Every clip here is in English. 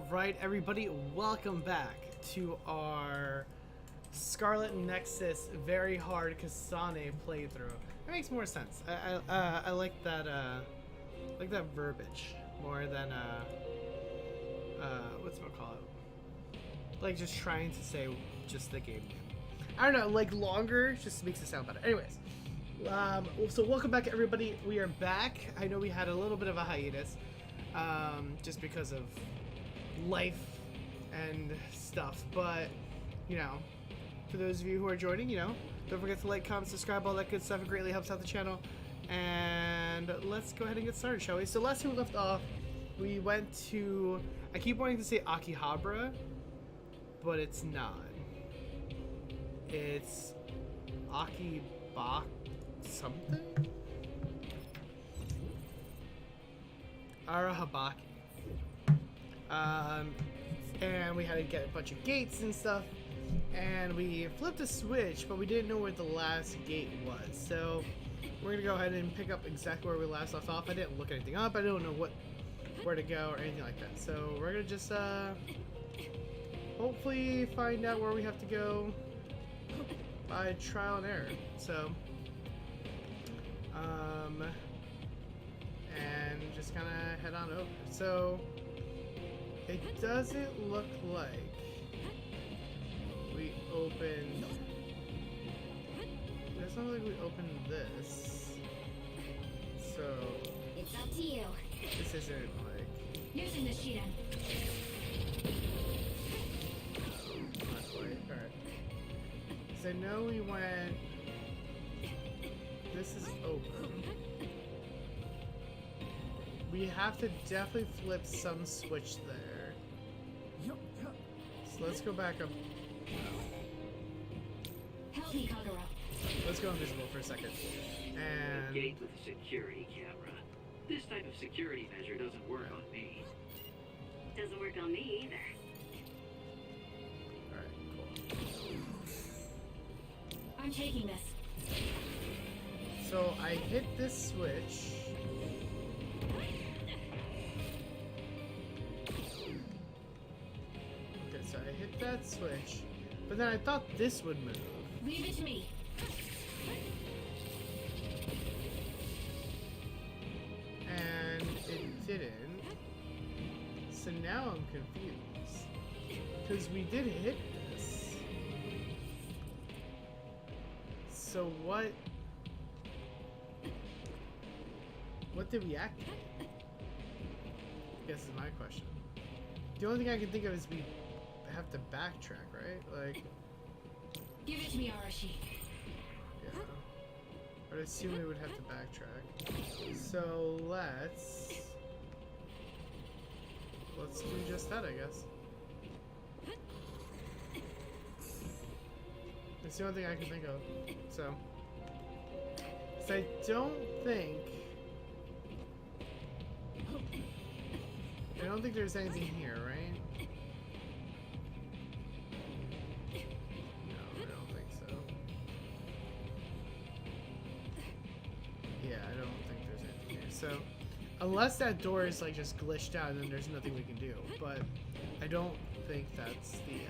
Alright, everybody, welcome back to our Scarlet Nexus very hard Kasane playthrough. That makes more sense. I like that verbiage more than what's it call it? Like just trying to say just the game name. I don't know, like longer just makes it sound better. Anyways, so welcome back, everybody. We are back. I know we had a little bit of a hiatus, just because of life and stuff, but you know, for those of you who are joining, you know, don't forget to like, comment, subscribe, all that good stuff. It greatly helps out the channel. And let's go ahead and get started, shall we? So last time we left off, we went to, I keep wanting to say Akihabara, but it's not. It's Akibak something? Arahabaki. And we had to get a bunch of gates and stuff, and we flipped a switch, but we didn't know where the last gate was, so we're gonna go ahead and pick up exactly where we last left off. I didn't look anything up. I don't know where to go or anything like that, so we're gonna just hopefully find out where we have to go by trial and error. So and just kind of head on over. So it doesn't look like we opened. It doesn't look like we opened this. So it's up to you. This isn't like Using the Shidan. not quite. Alright. So I know we went. This is open. We have to definitely flip some switch there. So let's go back up. Help me, Kagura. Let's go invisible for a second. And Gate with a security camera. This type of security measure doesn't work on me. Doesn't work on me either. alright, cool. I'm taking this. So I hit this switch. Okay, so I hit that switch, but then I thought this would move. Leave it to me. And it didn't. So now I'm confused. Because we did hit this. So what did we activate? I guess is my question. The only thing I can think of is we have to backtrack, right? Like, Give it to me, Arashi. yeah. I'd assume we would have to backtrack. So let's do just that, I guess. It's the only thing I can think of. So I don't think there's anything here, right? No, I don't think so. Yeah, I don't think there's anything here. So, unless that door is like just glitched out, then there's nothing we can do. But I don't think that's the.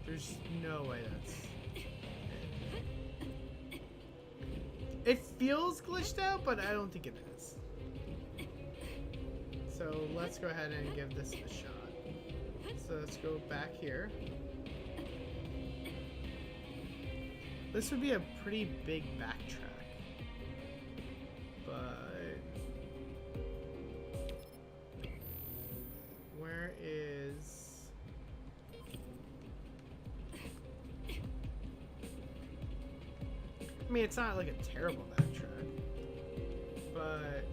There's no way that's. It feels glitched out, but I don't think it is. So let's go ahead and give this a shot. So let's go back here. This would be a pretty big backtrack. But where is... I mean, it's not like a terrible backtrack, but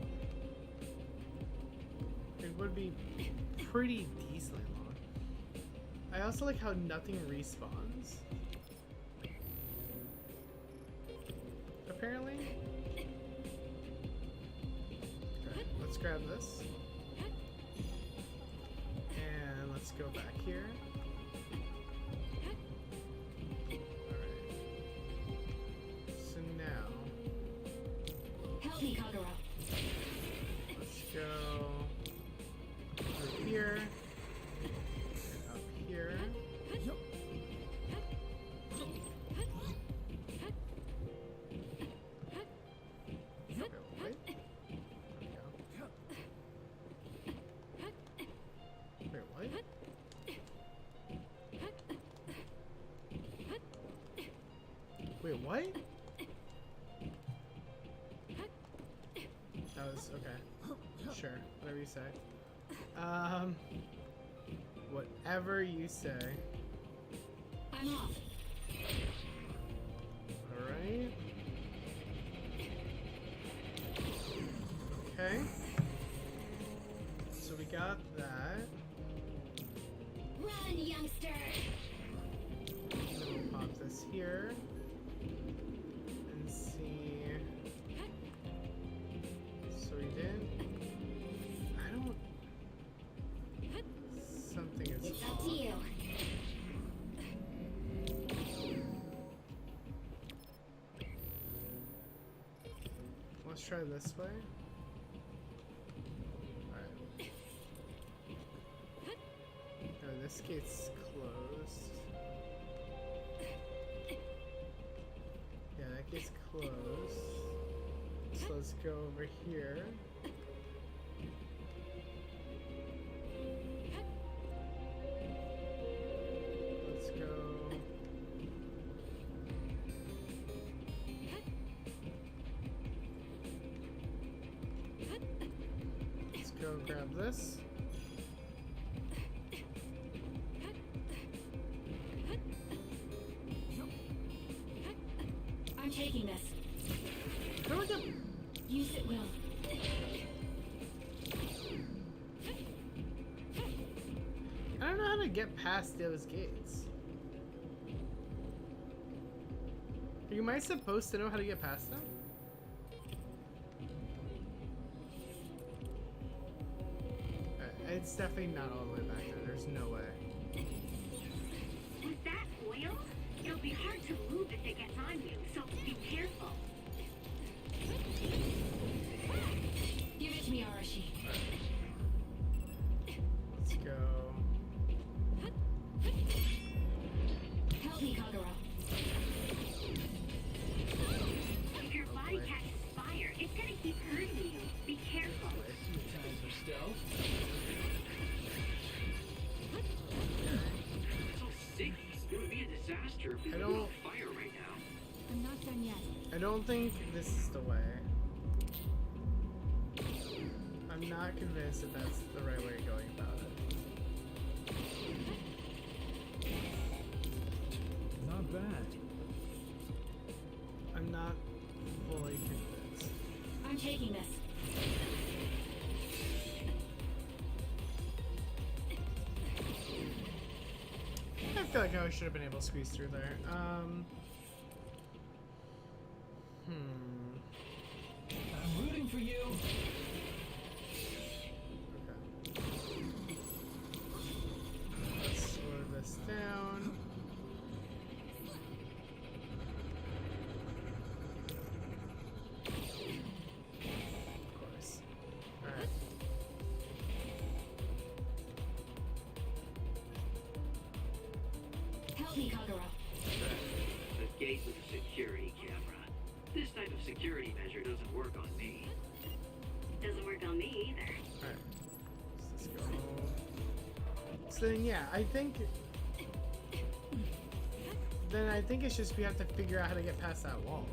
it would be pretty decently long. I also like how nothing respawns. Apparently. Okay, let's grab this. And let's go back here. Alright. So now Help me, Kagura. let's go through Wait, what? That was okay. Sure, whatever you say. Whatever you say. I'm off. Alright. Okay. So we got that. Run, youngster. Then we'll pop this here. And see. So we did. I don't. Something is It's up off. to you. Let's try this way. Alright. No, this gate's closed. Yeah, that gate's closed. So let's go over here. Let's go. Let's go grab this. I'm taking this. How do I get? Use it will. I don't know how to get past those gates. Am I supposed to know how to get past them? It's definitely not all the way back there. There's no way. Was that oil? It'll be hard to move if it gets on you, so be careful. Give it to me, Arashi. Let's go. Help me, Kagura. If your body catches fire, it's gonna keep hurting you. Be careful. Time for stealth. It's all sick. It would be a disaster if we I were don't- on fire right now. I'm not done yet. I don't think this is the way. I'm not convinced that that's the right way of going about it. Not bad. I'm not fully convinced. I'm taking this. I feel like I should have been able to squeeze through there. I'm rooting for you. Okay. Let's slow this down. Of course. Alright. Help me, Kagura. The gate with a security camera. This type of security measure doesn't work on me. Doesn't work on me either. Alright. Let's go. So then, yeah, I think it's just we have to figure out how to get past that wall.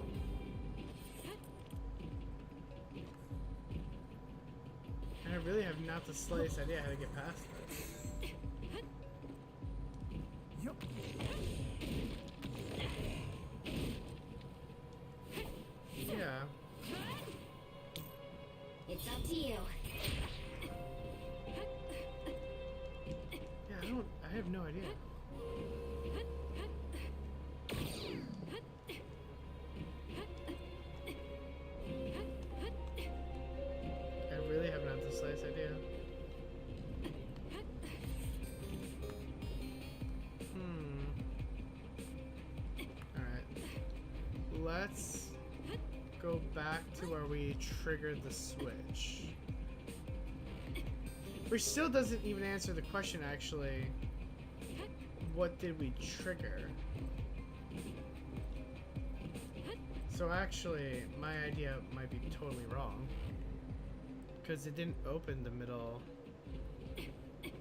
And I really have not the slightest idea how to get past this. Yeah. It's up to you. Yeah, I have no idea. I really have not the slightest idea. Alright. Let's go back to where we triggered the switch. Which still doesn't even answer the question, actually. What did we trigger? So actually, my idea might be totally wrong. Because it didn't open the middle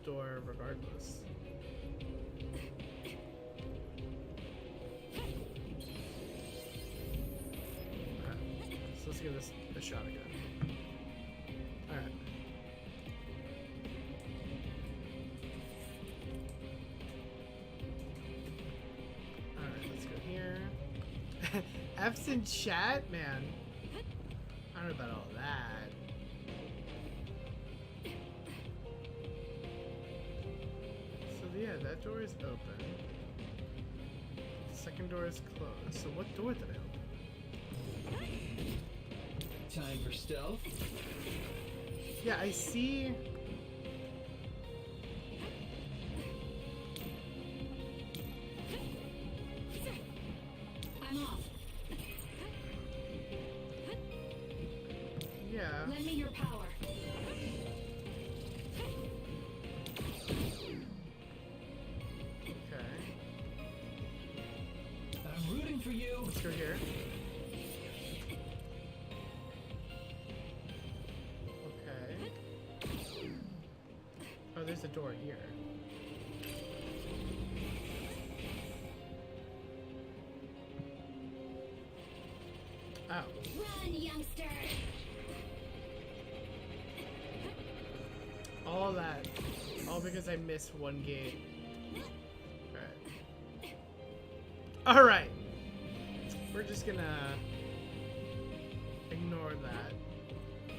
door regardless. Let's give this a shot again. Alright. Alright, let's go here. F's in chat? Man. I don't know about all that. So yeah, that door is open. The second door is closed. So what door did I open? Time for stealth. Yeah, I see. I'm off. Yeah. Lend me your power. Okay. I'm rooting for you. Let's go here. Okay. Oh, there's a door here. Oh. Run, youngster. All that. All because I missed one gate. Alright. Alright. We're just gonna ignore that.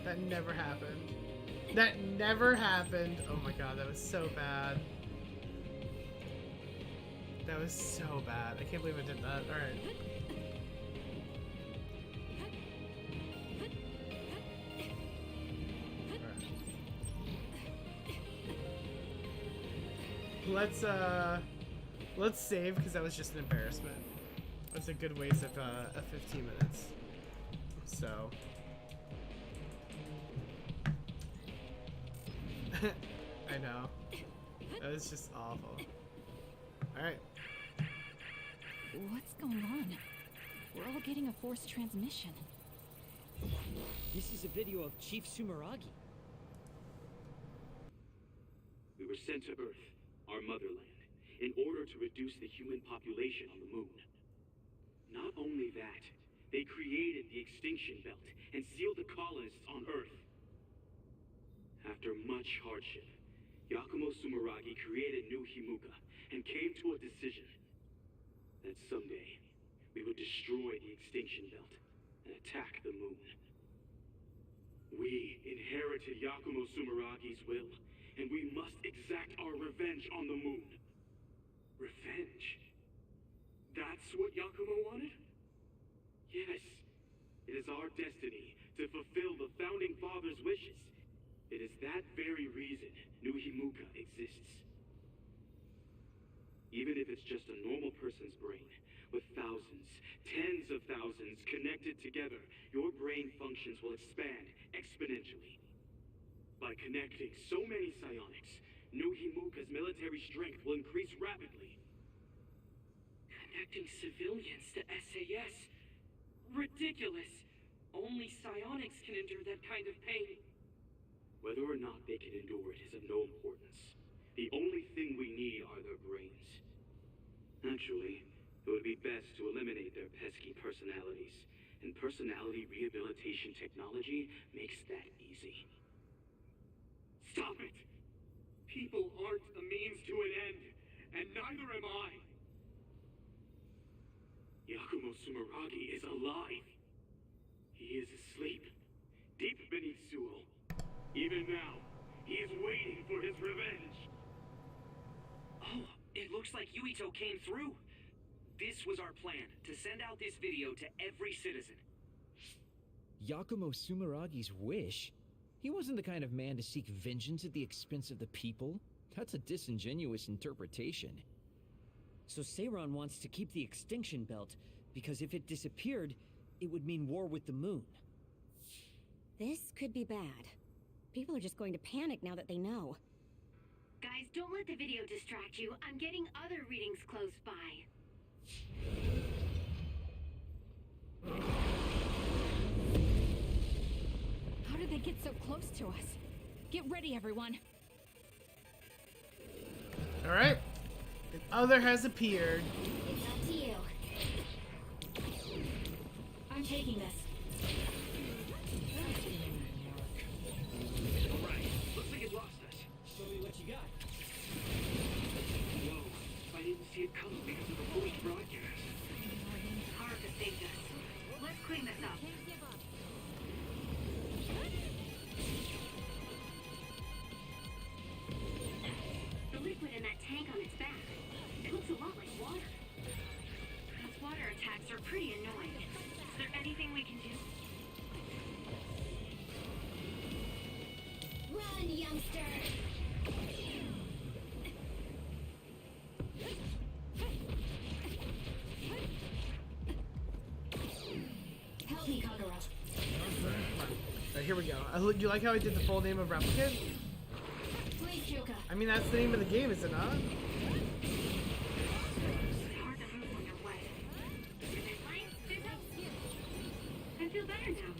That never happened. That never happened. Oh my god, that was so bad. That was so bad. I can't believe I did that. Alright. Let's save because that was just an embarrassment. That's a good waste of 15 minutes. So I know. That was just awful. Alright. What's going on? We're all getting a forced transmission. This is a video of Chief Sumeragi. We were sent to Earth, our motherland, in order to reduce the human population on the moon. Not only that, they created the extinction belt and sealed the colonists on Earth. After much hardship, Yakumo Sumeragi created New Himuka and came to a decision that someday we would destroy the extinction belt and attack the moon. We inherited Yakumo Sumeragi's will, and we must exact our revenge on the moon. Revenge? That's what Yakumo wanted? Yes. It is our destiny to fulfill the Founding Father's wishes. It is that very reason New Himuka exists. Even if it's just a normal person's brain, with thousands, tens of thousands connected together, your brain functions will expand exponentially. By connecting so many psionics, New Himuka's military strength will increase rapidly. Connecting civilians to SAS? Ridiculous! Only psionics can endure that kind of pain. Whether or not they can endure it is of no importance. The only thing we need are their brains. Naturally, it would be best to eliminate their pesky personalities, and personality rehabilitation technology makes that easy. Stop it! People aren't a means to an end, and neither am I! Yakumo Sumeragi is alive! He is asleep, deep beneath Seoul. Even now, he is waiting for his revenge! Oh, it looks like Yuito came through. This was our plan, to send out this video to every citizen. Yakumo Sumeragi's wish? He wasn't the kind of man to seek vengeance at the expense of the people. That's a disingenuous interpretation. So Seiran wants to keep the extinction belt, because if it disappeared, it would mean war with the moon. This could be bad. People are just going to panic now that they know. Guys, don't let the video distract you. I'm getting other readings close by. How did they get so close to us? Get ready, everyone. Alright. The other has appeared. It's up to you. I'm taking this. youngster! Help me, Kagura. Alright, here we go. You like how I did the full name of Replicant? Please, Kyoka. I mean, that's the name of the game, is it not? It's hard to move when you're wet. Is it fine? Fizz up? I feel better now.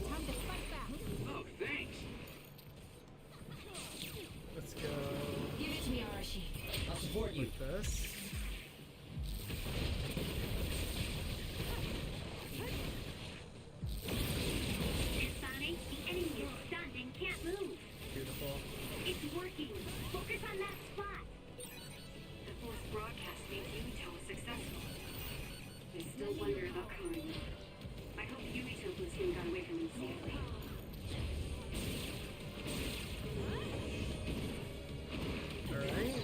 Time to fight back. Oh, thanks. Let's go Give it to me, Arashi. I'll support you. like this. Kasane, the enemy is stunned and can't move. Beautiful. It's working. Focus on that spot. The forced broadcast made Yumito successful. I still wonder about Karen. I hope Yumito platoon got away from him safely. Alright.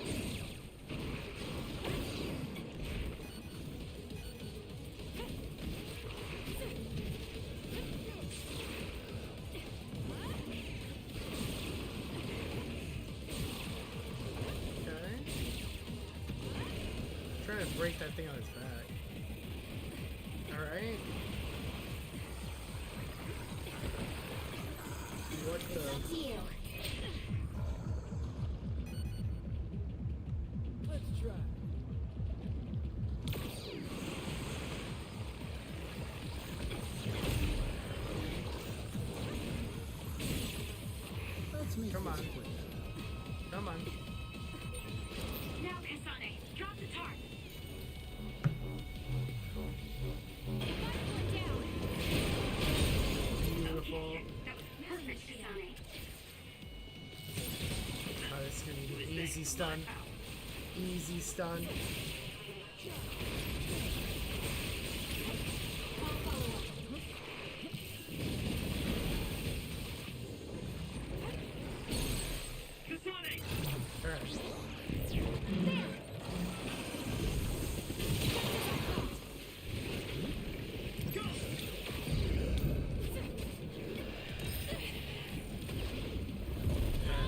Okay. Trying to break that thing on his back. Alright. What the? That's you. Let's try. Let's make Come this on. quick. Come on. Now, Kasane, drop the tarp. Beautiful. That was perfect, Kasane. Oh, this is gonna be an easy stun. Easy stun. Kasane! Alright.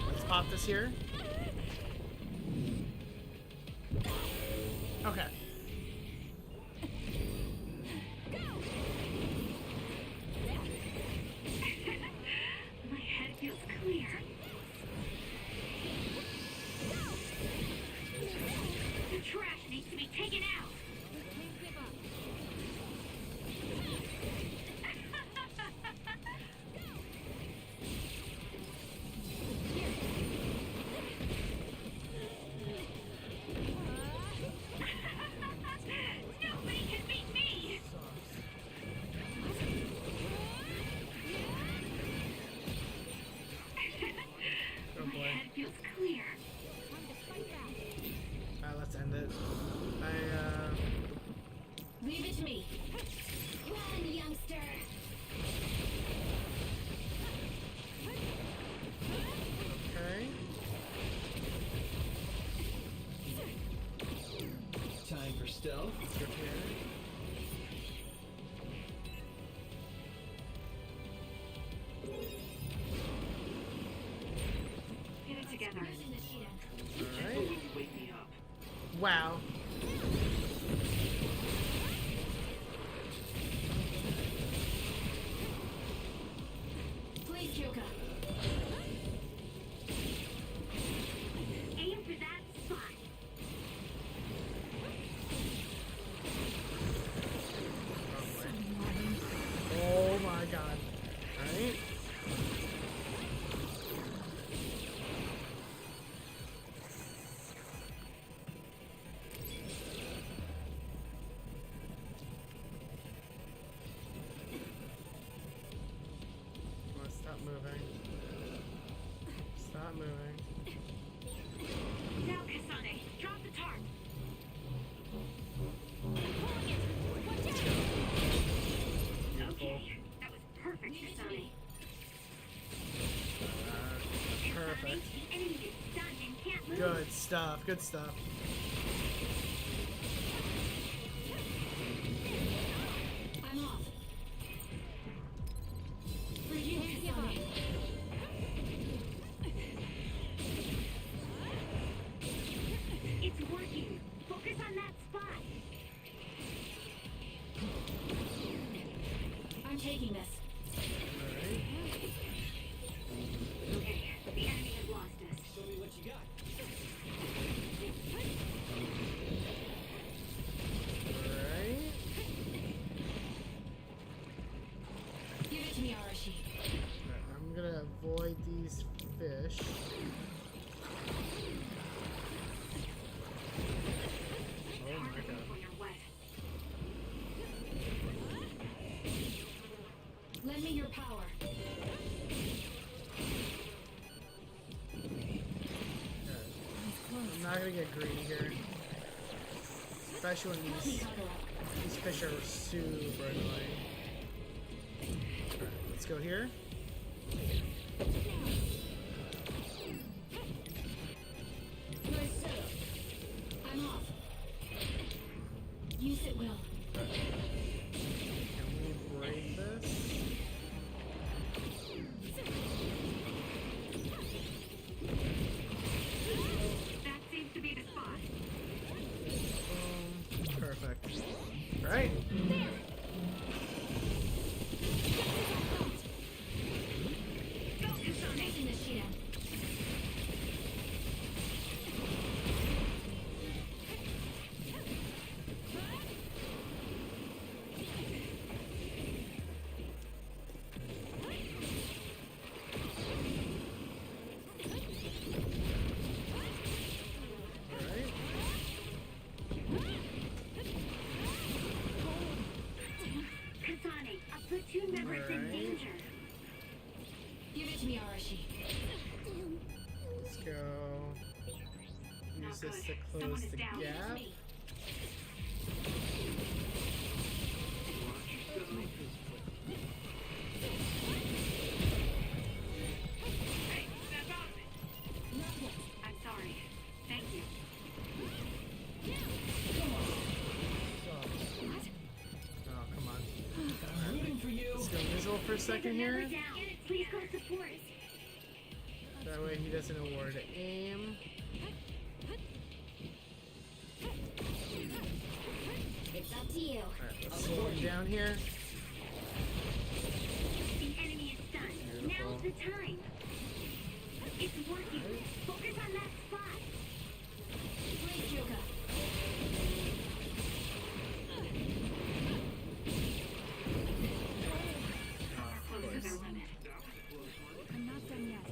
Let's pop this here. Okay. My head feels clear. The trash needs to be taken out. Nobody can beat me. Oh My boy. head feels clear. Alright, let's end it. Leave it to me. Run, youngster. Okay. Time for stealth. Let's go here. Get it together. Alright. Believe you wake me up. Wow. Please, Kyoka. Aim for that spot. Oh my god. Alright. Let's stop moving. Stop moving. Now, Kasane, drop the tarp. Beautiful. Okay, that was perfect, Kasane. Perfect. The enemy is stunned and can't move. Good stuff. Good stuff. your power. I'm not gonna get greedy here. Especially when these fish are super annoying. Alright, let's go here. Nice setup. I'm off. Use it well. Can we break this? That seems to be the spot. Boom. Perfect. Alright. Go, Kasane. Making the shield. Alright. Kasane, a platoon member's in Alright. danger. Give it to me, Arashi. Let's go. Not Use this good. to Someone close is the down. gap. Me. Hey, step out of it. I'm sorry. Thank you. Oh, come on. I'm rooting for you. Let's go visual for a second Never here. down. Please go support. That way he doesn't know where to aim. It's up to you. Alright, let's slow him down here. The enemy is stunned. Now's the time. It's working. Focus on that spot. Great, Yoga. Close to their limit. I'm not done yet.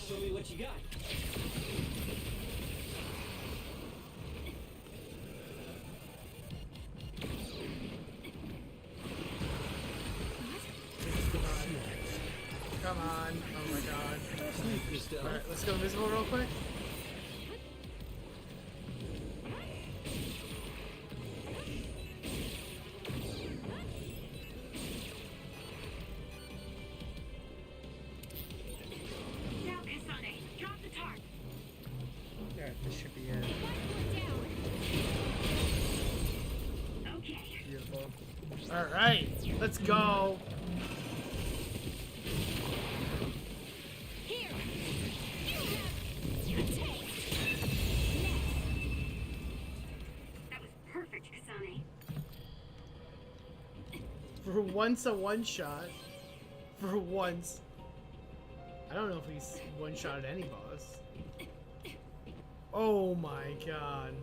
Show me what you got. Come on. Oh my god. Sneak your stealth. Alright, let's go invisible real quick. Now, Kasane, drop the tarp. Alright, this should be it. Okay. Beautiful. Alright, let's go. Here. You have a taste. That was perfect, Kasane. For once, a one shot. For once. I don't know if he's one shot at any boss. Oh my god.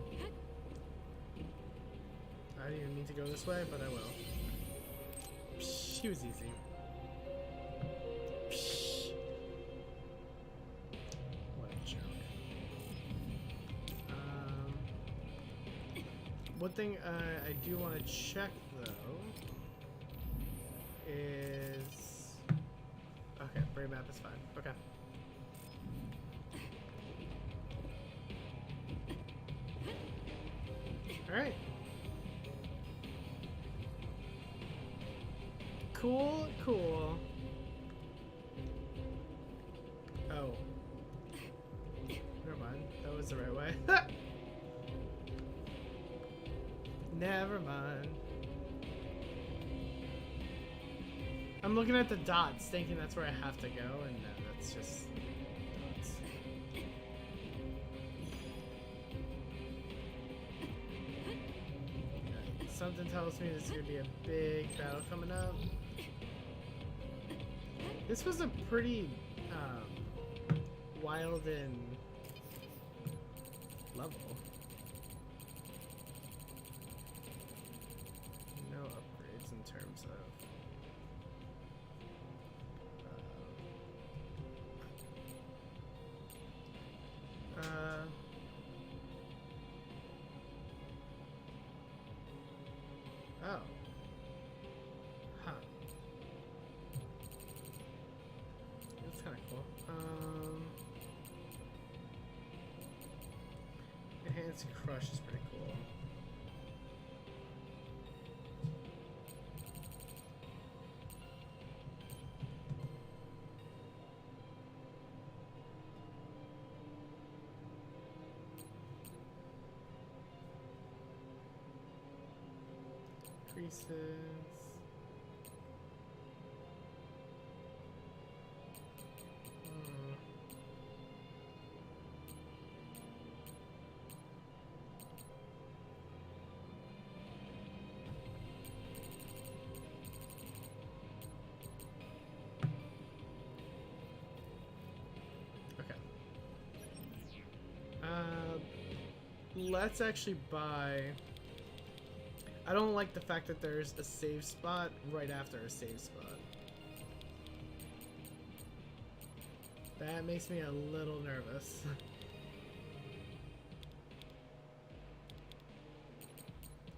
I didn't even mean to go this way, but I will. Psh, he was easy. Psh. What a joke. One thing I do want to check though is okay. Brain map is fine. Okay. All right. Cool, cool. Oh. Never mind. That was the right way. Never mind. I'm looking at the dots, thinking that's where I have to go, and no, that's just dots. Okay, something tells me there's gonna be a big battle coming up. This was a pretty wild and level. No upgrades in terms of Oh. Huh. That's kind of cool. Enhanced Crush is pretty cool. Increases. Okay. Let's actually buy. I don't like the fact that there's a save spot right after a save spot. That makes me a little nervous.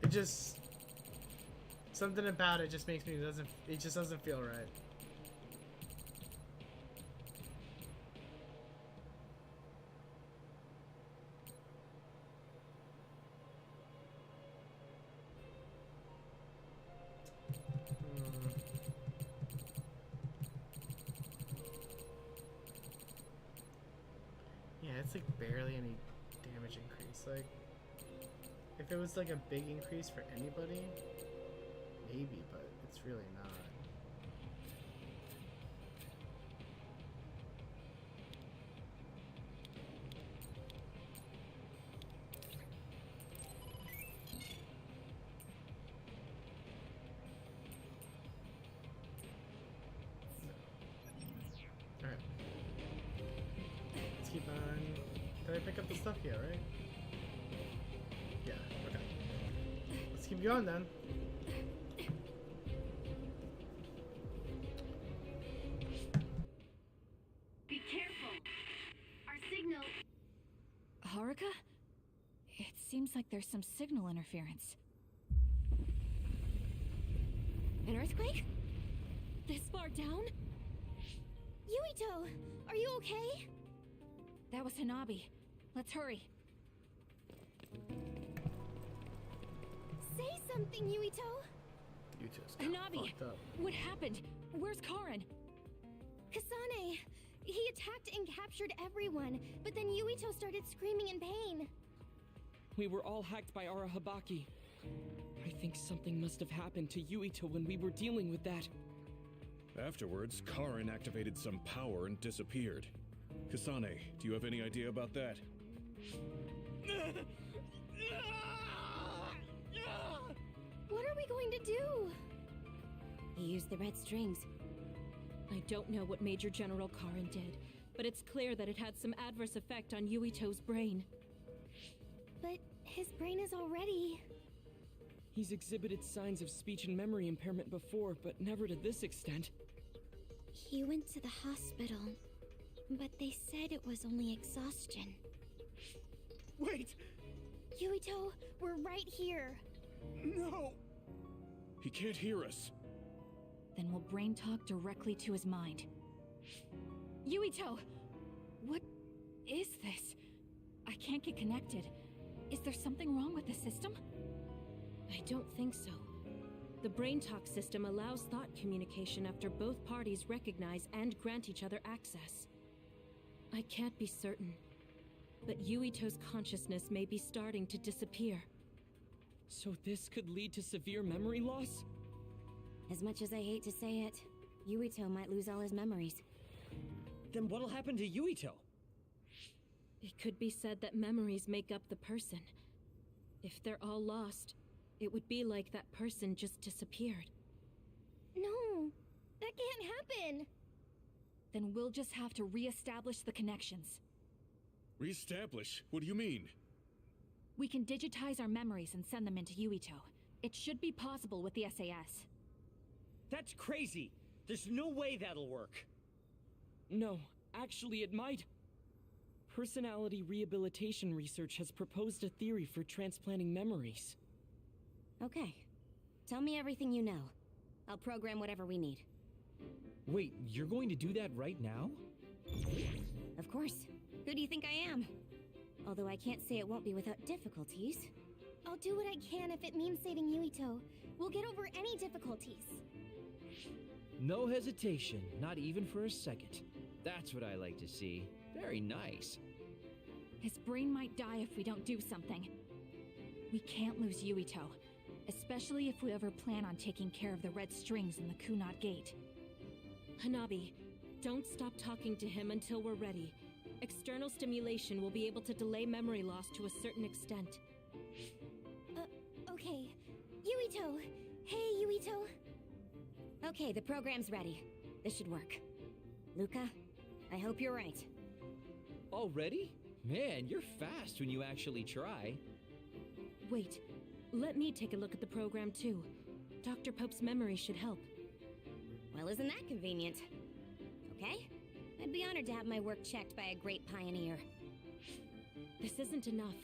It just... something about it just makes me... it just doesn't feel right. Yeah, it's like barely any damage increase. Like, if it was like a big increase for anybody, maybe, but it's really not. Alright. Let's keep on. Did I pick up the stuff yet, right? Yeah, okay. Let's keep going then. Be careful. Our signal. Haruka? It seems like there's some signal interference. An earthquake? This far down? Yuito, are you okay? That was Hanabi. Let's hurry. Say something, Yuito. You just got Hanabi, fucked up. what happened? Where's Karin? Kasane, he attacked and captured everyone, but then Yuito started screaming in pain. We were all hacked by Arahabaki. I think something must have happened to Yuito when we were dealing with that. Afterwards, Karin activated some power and disappeared. Kasane, do you have any idea about that? What are we going to do? He used the red strings. I don't know what Major General Karin did, but it's clear that it had some adverse effect on Yuito's brain. But his brain is already... He's exhibited signs of speech and memory impairment before, but never to this extent. He went to the hospital, but they said it was only exhaustion. Wait! Yuito, we're right here. No! He can't hear us. Then we'll brain talk directly to his mind. Yuito! What is this? I can't get connected. Is there something wrong with the system? I don't think so. The brain talk system allows thought communication after both parties recognize and grant each other access. I can't be certain, but Yuito's consciousness may be starting to disappear. So this could lead to severe memory loss? As much as I hate to say it, Yuito might lose all his memories. Then what'll happen to Yuito? It could be said that memories make up the person. If they're all lost, it would be like that person just disappeared. No, that can't happen. Then we'll just have to re-establish the connections. Reestablish? What do you mean? We can digitize our memories and send them into Yuito. It should be possible with the SAS. That's crazy! There's no way that'll work! No, actually it might. Personality rehabilitation research has proposed a theory for transplanting memories. Okay, Tell me everything you know. I'll program whatever we need. Wait, you're going to do that right now? Of course. Who do you think I am? Although I can't say it won't be without difficulties. I'll do what I can if it means saving Yuito. We'll get over any difficulties. No hesitation, not even for a second. That's what I like to see. Very nice. His brain might die if we don't do something. We can't lose Yuito, especially if we ever plan on taking care of the red strings in the Kunat Gate. Hanabi, don't stop talking to him until we're ready. External stimulation will be able to delay memory loss to a certain extent. Okay. Yuito! Hey, Yuito! Okay, the program's ready. This should work. Luca, I hope you're right. Already? Man, you're fast when you actually try. Wait, let me take a look at the program too. Dr. Pope's memory should help. Well, isn't that convenient? Okay? I'd be honored to have my work checked by a great pioneer. This isn't enough.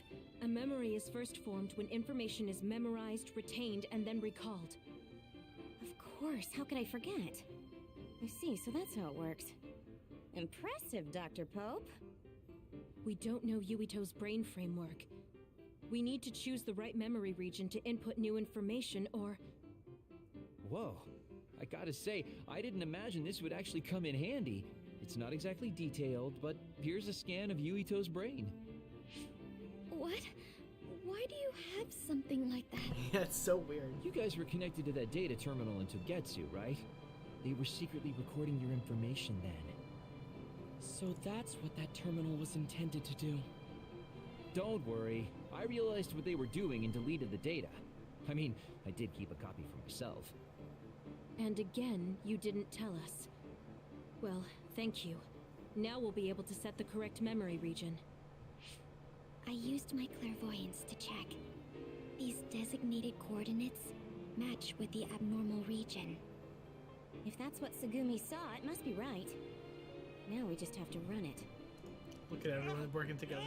A memory is first formed when information is memorized, retained, and then recalled. Of course, how could I forget? I see, so that's how it works. Impressive, Dr. Pope. We don't know Yuito's brain framework. We need to choose the right memory region to input new information or... Whoa. I gotta say, I didn't imagine this would actually come in handy. It's not exactly detailed, but here's a scan of Yuito's brain. What? Why do you have something like that? Yeah, it's so weird. You guys were connected to that data terminal in Togetsu, right? They were secretly recording your information then. So that's what that terminal was intended to do. Don't worry. I realized what they were doing and deleted the data. I mean, I did keep a copy for myself. And again, you didn't tell us. Well, thank you. Now we'll be able to set the correct memory region. I used my clairvoyance to check. These designated coordinates match with the abnormal region. If that's what Tsugumi saw, it must be right. Now we just have to run it. Look at everyone working together.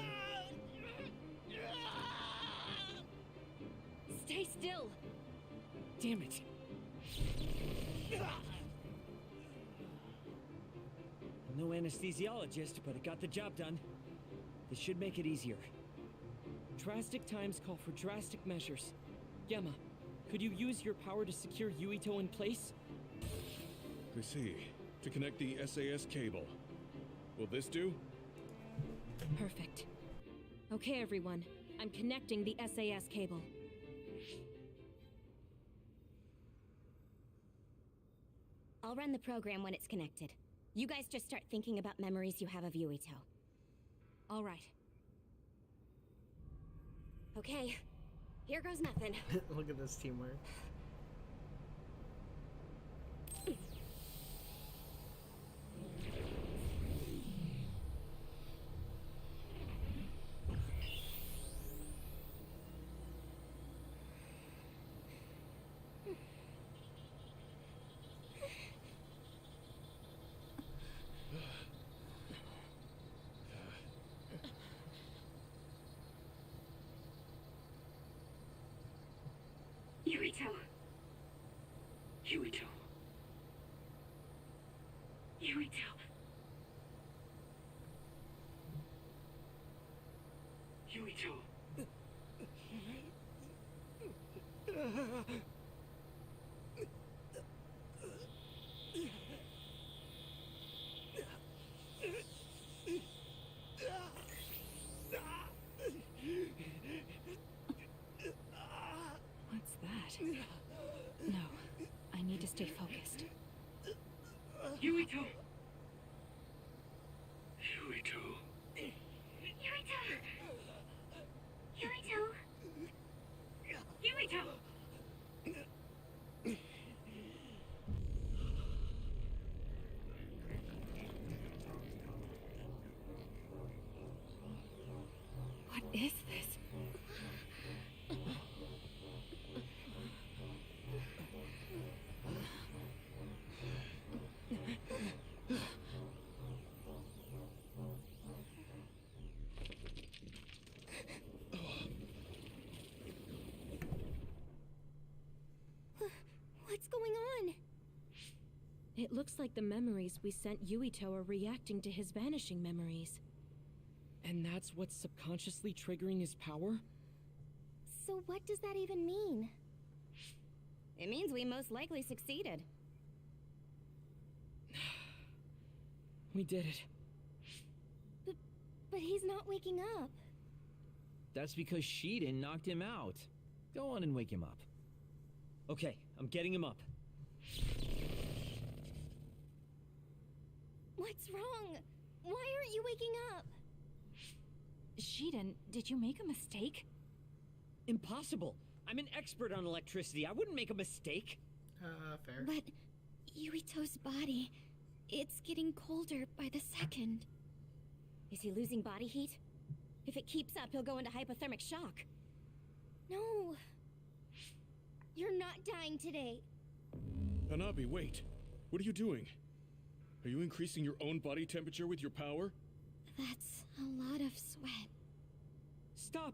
Stay still! Damn it. No anesthesiologist, but it got the job done. This should make it easier. Drastic times call for drastic measures. Gemma, could you use your power to secure Yuito in place? I see. To connect the SAS cable. Will this do? Perfect. Okay, everyone. I'm connecting the SAS cable. I'll run the program when it's connected. You guys just start thinking about memories you have of Yuito. All right. Okay, here goes nothing. Look at this teamwork. Yuito. Yuito. Yuito. Yuito. What's that? No, I need to stay focused. Yuito. Yuito. Yuito. Yuito. Yuito. It looks like the memories we sent Yuito are reacting to his vanishing memories. And that's what's subconsciously triggering his power? So what does that even mean? It means we most likely succeeded. We did it. But he's not waking up. That's because Shiden knocked him out. Go on and wake him up. Okay, I'm getting him up. What's wrong? Why aren't you waking up? Shiden, did you make a mistake? Impossible! I'm an expert on electricity. I wouldn't make a mistake. Fair. But Yuito's body, it's getting colder by the second. Is he losing body heat? If it keeps up, he'll go into hypothermic shock. No. You're not dying today. Hanabi, wait. What are you doing? Are you increasing your own body temperature with your power? That's a lot of sweat. Stop!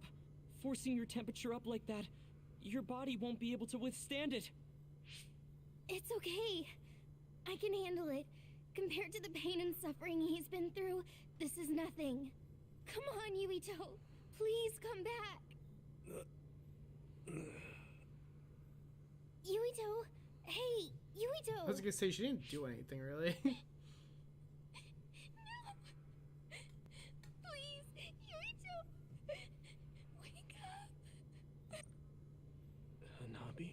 Forcing your temperature up like that. Your body won't be able to withstand it. It's okay. I can handle it. Compared to the pain and suffering he's been through, this is nothing. Come on, Yuito. Please come back. Yuito. Hey, Yuito. I was gonna say she didn't do anything really. No. Please, Yuito. Wake up. Hanabi?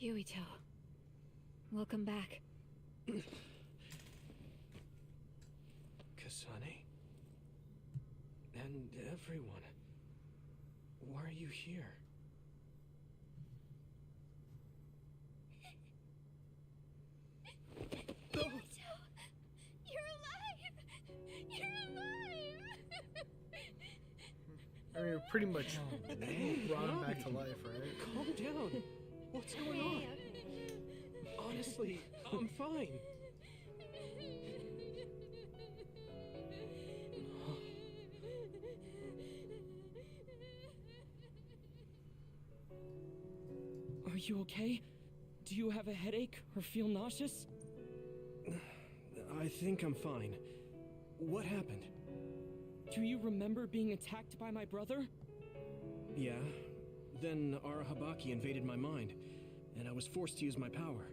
Yuito. Welcome back. Kasane? And everyone. Why are you here? Yuito! You're alive! You're alive! I mean, pretty much brought him back to life, right? Calm down. What's going on? Honestly, I'm fine. Are you okay? Do you have a headache or feel nauseous? I think I'm fine. What happened? Do you remember being attacked by my brother? Yeah. Then Arahabaki invaded my mind, and I was forced to use my power.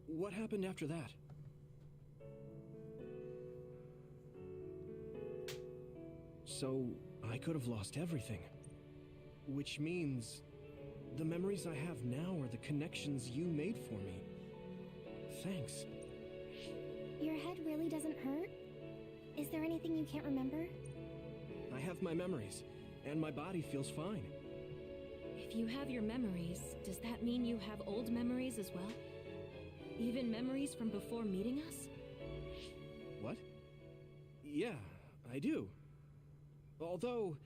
What happened after that? So, I could have lost everything. Which means the memories I have now are the connections you made for me. Thanks. Your head really doesn't hurt? Is there anything you can't remember? I have my memories, and my body feels fine. If you have your memories, does that mean you have old memories as well? Even memories from before meeting us? What? Yeah, I do. Although,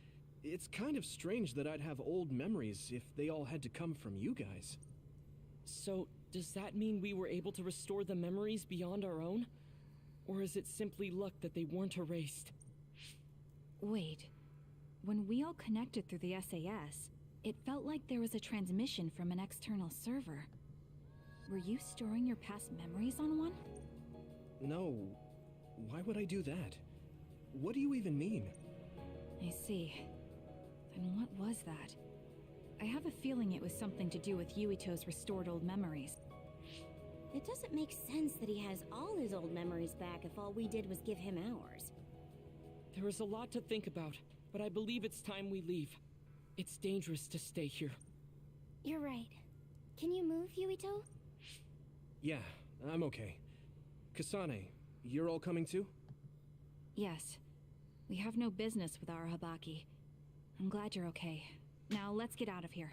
it's kind of strange that I'd have old memories if they all had to come from you guys. So, does that mean we were able to restore the memories beyond our own? Or is it simply luck that they weren't erased? Wait. When we all connected through the SAS, it felt like there was a transmission from an external server. Were you storing your past memories on one? No. Why would I do that? What do you even mean? I see. Then what was that? I have a feeling it was something to do with Yuito's restored old memories. It doesn't make sense that he has all his old memories back if all we did was give him ours. There is a lot to think about, but I believe it's time we leave. It's dangerous to stay here. You're right. Can you move, Yuito? Yeah, I'm okay. Kasane, you're all coming too? Yes. We have no business with Arahabaki. I'm glad you're okay. Now let's get out of here.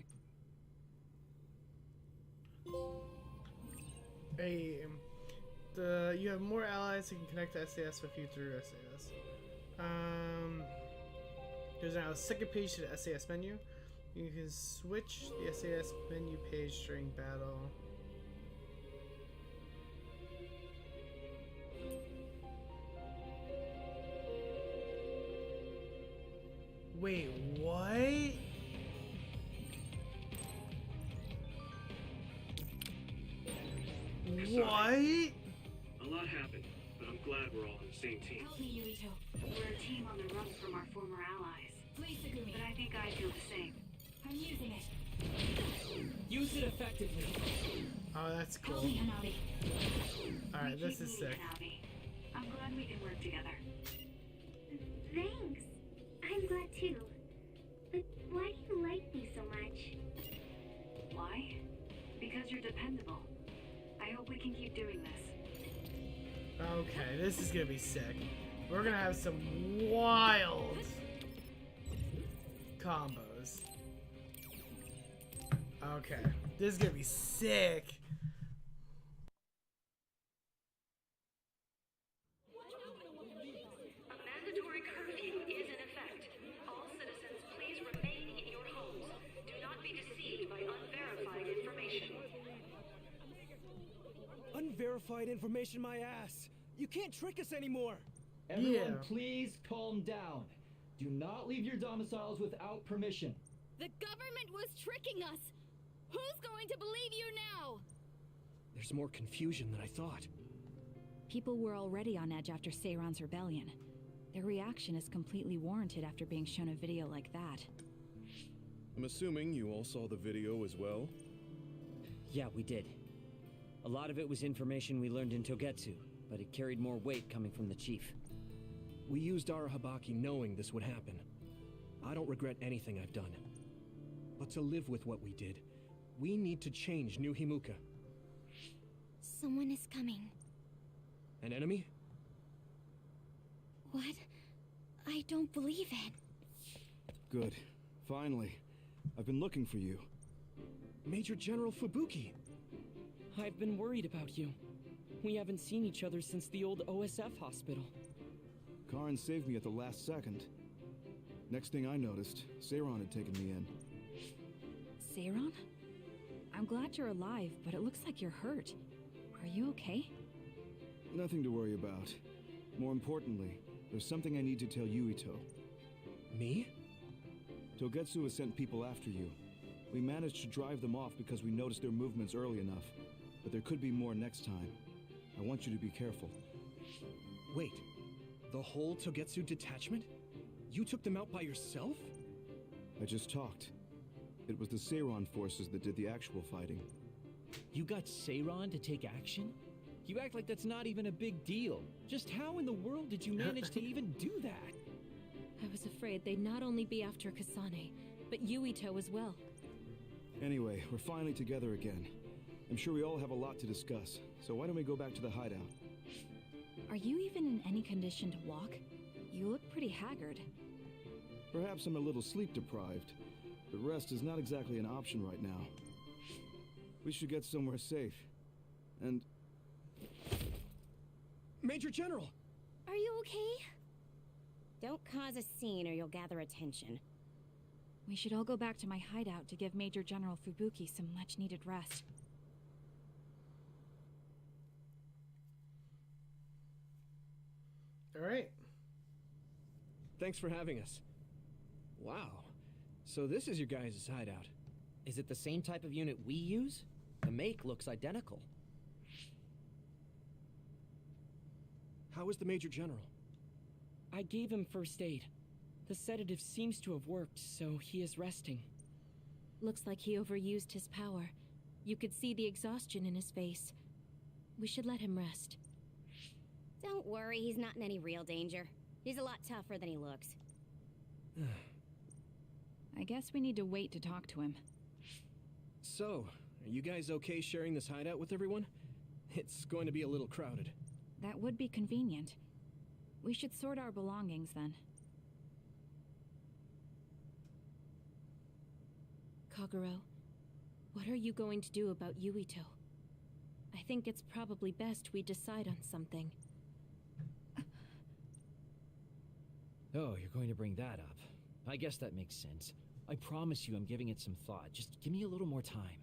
Hey, you have more allies that can connect to SAS with you through SAS. There's now a second page to the SAS menu. You can switch the SAS menu page during battle. Wait, what? What? A lot happened, but I'm glad we're all on the same team. Help me, Yuito. We're a team on the run from our former allies. Please, Segumi. But I think I feel the same. I'm using it. Use it effectively. Oh, that's Help cool. me, Hanabi. Alright, this is sick. Hanabi. I'm glad we can work together. Thanks. I'm glad too. But why do you like me so much? Why? Because you're dependable. I hope we can keep doing this. Okay, this is gonna be sick. We're gonna have some wild combos. Okay, this is gonna be sick. A mandatory curfew is in effect. All citizens, please remain in your homes. Do not be deceived by unverified information. Unverified information, my ass! You can't trick us anymore! Everyone, Yeah. please calm down. Do not leave your domiciles without permission. The government was tricking us! Who's going to believe you now? There's more confusion than I thought. People were already on edge after Seiron's rebellion. Their reaction is completely warranted after being shown a video like that. I'm assuming you all saw the video as well? Yeah, we did. A lot of it was information we learned in Togetsu, but it carried more weight coming from the chief. We used Arahabaki knowing this would happen. I don't regret anything I've done. But to live with what we did, we need to change New Himuka. Someone is coming. An enemy? What? I don't believe it. Good. Finally. I've been looking for you. Major General Fubuki! I've been worried about you. We haven't seen each other since the old OSF hospital. Karin saved me at the last second. Next thing I noticed, Seiron had taken me in. Seiron? I'm glad you're alive, but it looks like you're hurt. Are you okay? Nothing to worry about. More importantly, there's something I need to tell Yuito. Me? Togetsu has sent people after you. We managed to drive them off because we noticed their movements early enough. But there could be more next time. I want you to be careful. Wait, the whole Togetsu detachment? You took them out by yourself? I just talked. It was the Seiron forces that did the actual fighting. You got Seiron to take action? You act like that's not even a big deal. Just how in the world did you manage to even do that? I was afraid they'd not only be after Kasane, but Yuito as well. Anyway, we're finally together again. I'm sure we all have a lot to discuss, so why don't we go back to the hideout? Are you even in any condition to walk? You look pretty haggard. Perhaps I'm a little sleep deprived, but rest is not exactly an option right now. We should get somewhere safe. And... Major General! Are you okay? Don't cause a scene or you'll gather attention. We should all go back to my hideout to give Major General Fubuki some much-needed rest. Alright. Thanks for having us. Wow. So this is your guys' hideout. Is it the same type of unit we use? The make looks identical. How is the Major General? I gave him first aid. The sedative seems to have worked, so he is resting. Looks like he overused his power. You could see the exhaustion in his face. We should let him rest. Don't worry, he's not in any real danger. He's a lot tougher than he looks. I guess we need to wait to talk to him. So, are you guys okay sharing this hideout with everyone? It's going to be a little crowded. That would be convenient. We should sort our belongings then. Kagero, what are you going to do about Yuito? I think it's probably best we decide on something. Oh, you're going to bring that up. I guess that makes sense. I promise you I'm giving it some thought. Just give me a little more time.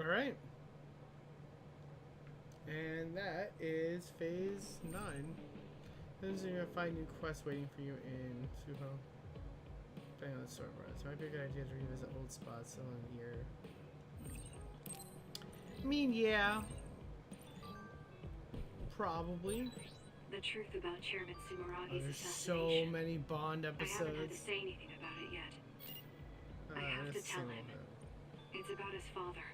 Alright. And that is phase 9. There's you're gonna find new quests waiting for you in Suho. Depending on the story part. So it might be a good idea to revisit old spots still in the year. I mean, yeah. Probably. The truth about Chairman Sumeragi's There's so assassination. many Bond I haven't had to episodes. say anything about it yet. I have to let's tell see him. what It's about his father.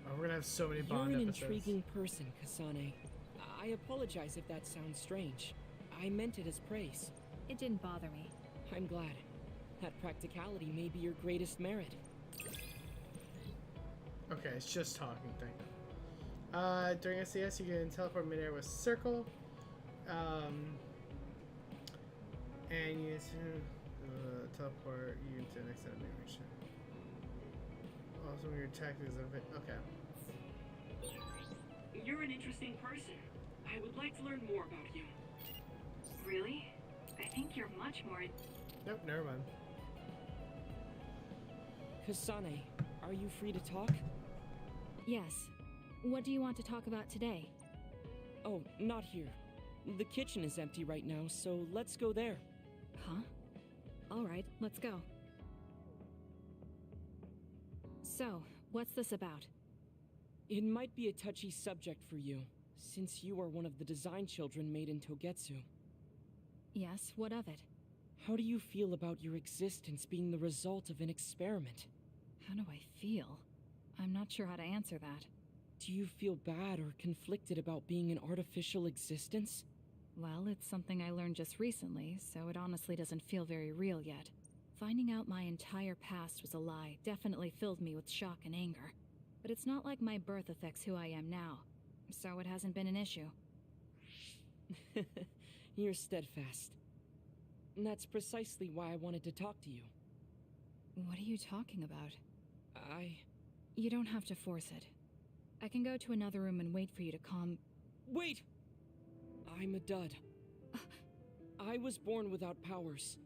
Oh, we're gonna have so many You're Bond an episodes. intriguing person, Kasane. I apologize if that sounds strange. I meant it as praise. It didn't bother me. I'm glad. That practicality may be your greatest merit. Okay, it's just talking thing. During SCS, you can teleport midair with circle. And you teleport you to the next enemy mission. Also, when your attack is a bit. Okay. You're an interesting person. I would like to learn more about you. Really? I think you're much more. Nope, never mind. Kasane, are you free to talk? Yes. What do you want to talk about today? Oh, not here. The kitchen is empty right now, so let's go there. Huh? All right, let's go. So, what's this about? It might be a touchy subject for you, since you are one of the design children made in Togetsu. Yes, what of it? How do you feel about your existence being the result of an experiment? How do I feel? I'm not sure how to answer that. Do you feel bad or conflicted about being an artificial existence? Well, it's something I learned just recently, so it honestly doesn't feel very real yet. Finding out my entire past was a lie definitely filled me with shock and anger. But it's not like my birth affects who I am now, so it hasn't been an issue. You're steadfast. And that's precisely why I wanted to talk to you. What are you talking about? I... You don't have to force it. I can go to another room and wait for you to calm... Wait! I'm a dud. I was born without powers,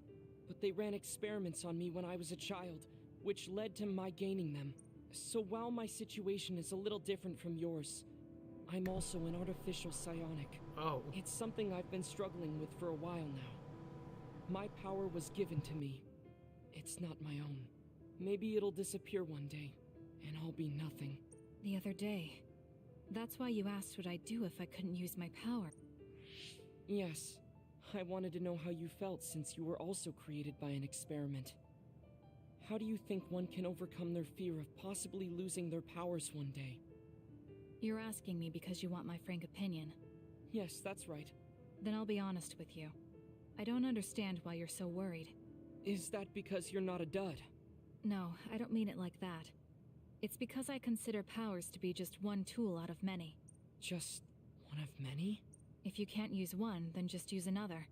but they ran experiments on me when I was a child, which led to my gaining them. So while my situation is a little different from yours, I'm also an artificial psionic. Oh. It's something I've been struggling with for a while now. My power was given to me. It's not my own. Maybe it'll disappear one day, and I'll be nothing. The other day. That's why you asked what I'd do if I couldn't use my power. Yes. I wanted to know how you felt since you were also created by an experiment. How do you think one can overcome their fear of possibly losing their powers one day? You're asking me because you want my frank opinion. Yes, that's right. Then I'll be honest with you. I don't understand why you're so worried. Is that because you're not a dud? No, I don't mean it like that. It's because I consider powers to be just one tool out of many. Just one of many? If you can't use one, then just use another.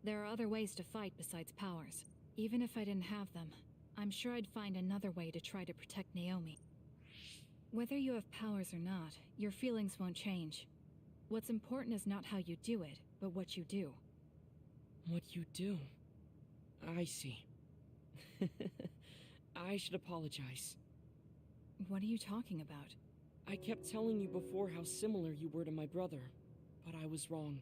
There are other ways to fight besides powers. Even if I didn't have them, I'm sure I'd find another way to try to protect Naomi. Whether you have powers or not, your feelings won't change. What's important is not how you do it, but what you do. What you do? I see. I should apologize. What are you talking about? I kept telling you before how similar you were to my brother, but I was wrong.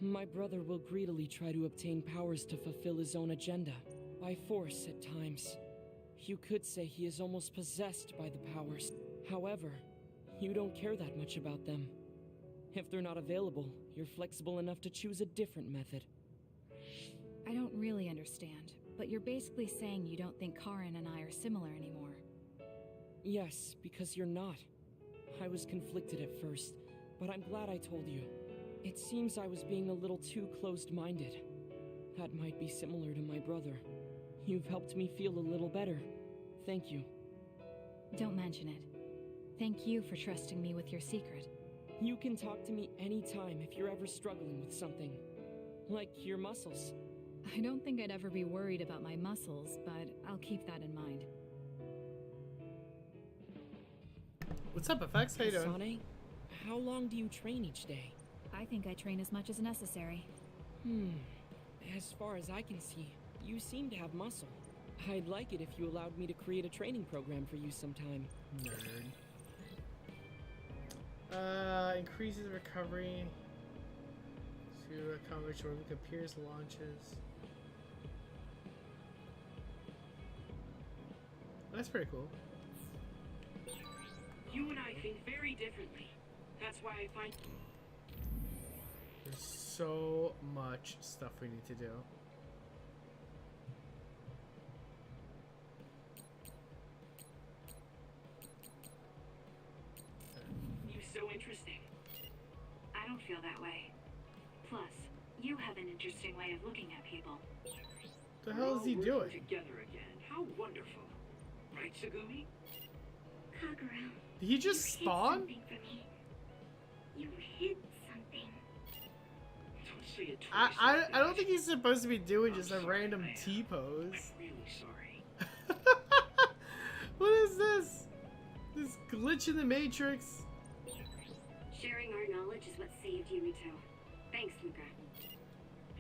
My brother will greedily try to obtain powers to fulfill his own agenda, by force at times. You could say he is almost possessed by the powers. However, you don't care that much about them. If they're not available, you're flexible enough to choose a different method. I don't really understand, but you're basically saying you don't think Karin and I are similar anymore. Yes, because you're not. I was conflicted at first, but I'm glad I told you. It seems I was being a little too closed-minded. That might be similar to my brother. You've helped me feel a little better. Thank you. Don't mention it. Thank you for trusting me with your secret. You can talk to me anytime if you're ever struggling with something. Like your muscles. I don't think I'd ever be worried about my muscles, but I'll keep that in mind. What's up, FX? How you doing? Kasane, how long do you train each day? I think I train as much as necessary. As far as I can see, you seem to have muscle. I'd like it if you allowed me to create a training program for you sometime. Nerd. Increases recovery to accomplish where it appears launches. That's pretty cool. You and I think very differently. That's why I find There's so much stuff we need to do. you so interesting. I don't feel that way. Plus, you have an interesting way of looking at people. The hell is he We're all doing? working together again. How wonderful. Right, Sagumi? Kagura, Did he just you hid spawn? something from me. You hid something. Don't say it twice. I don't think he's supposed to be doing just a random T-pose. I'm really sorry. What is this? This glitch in the Matrix? Sharing our knowledge is what saved Yumito. Thanks, Luca.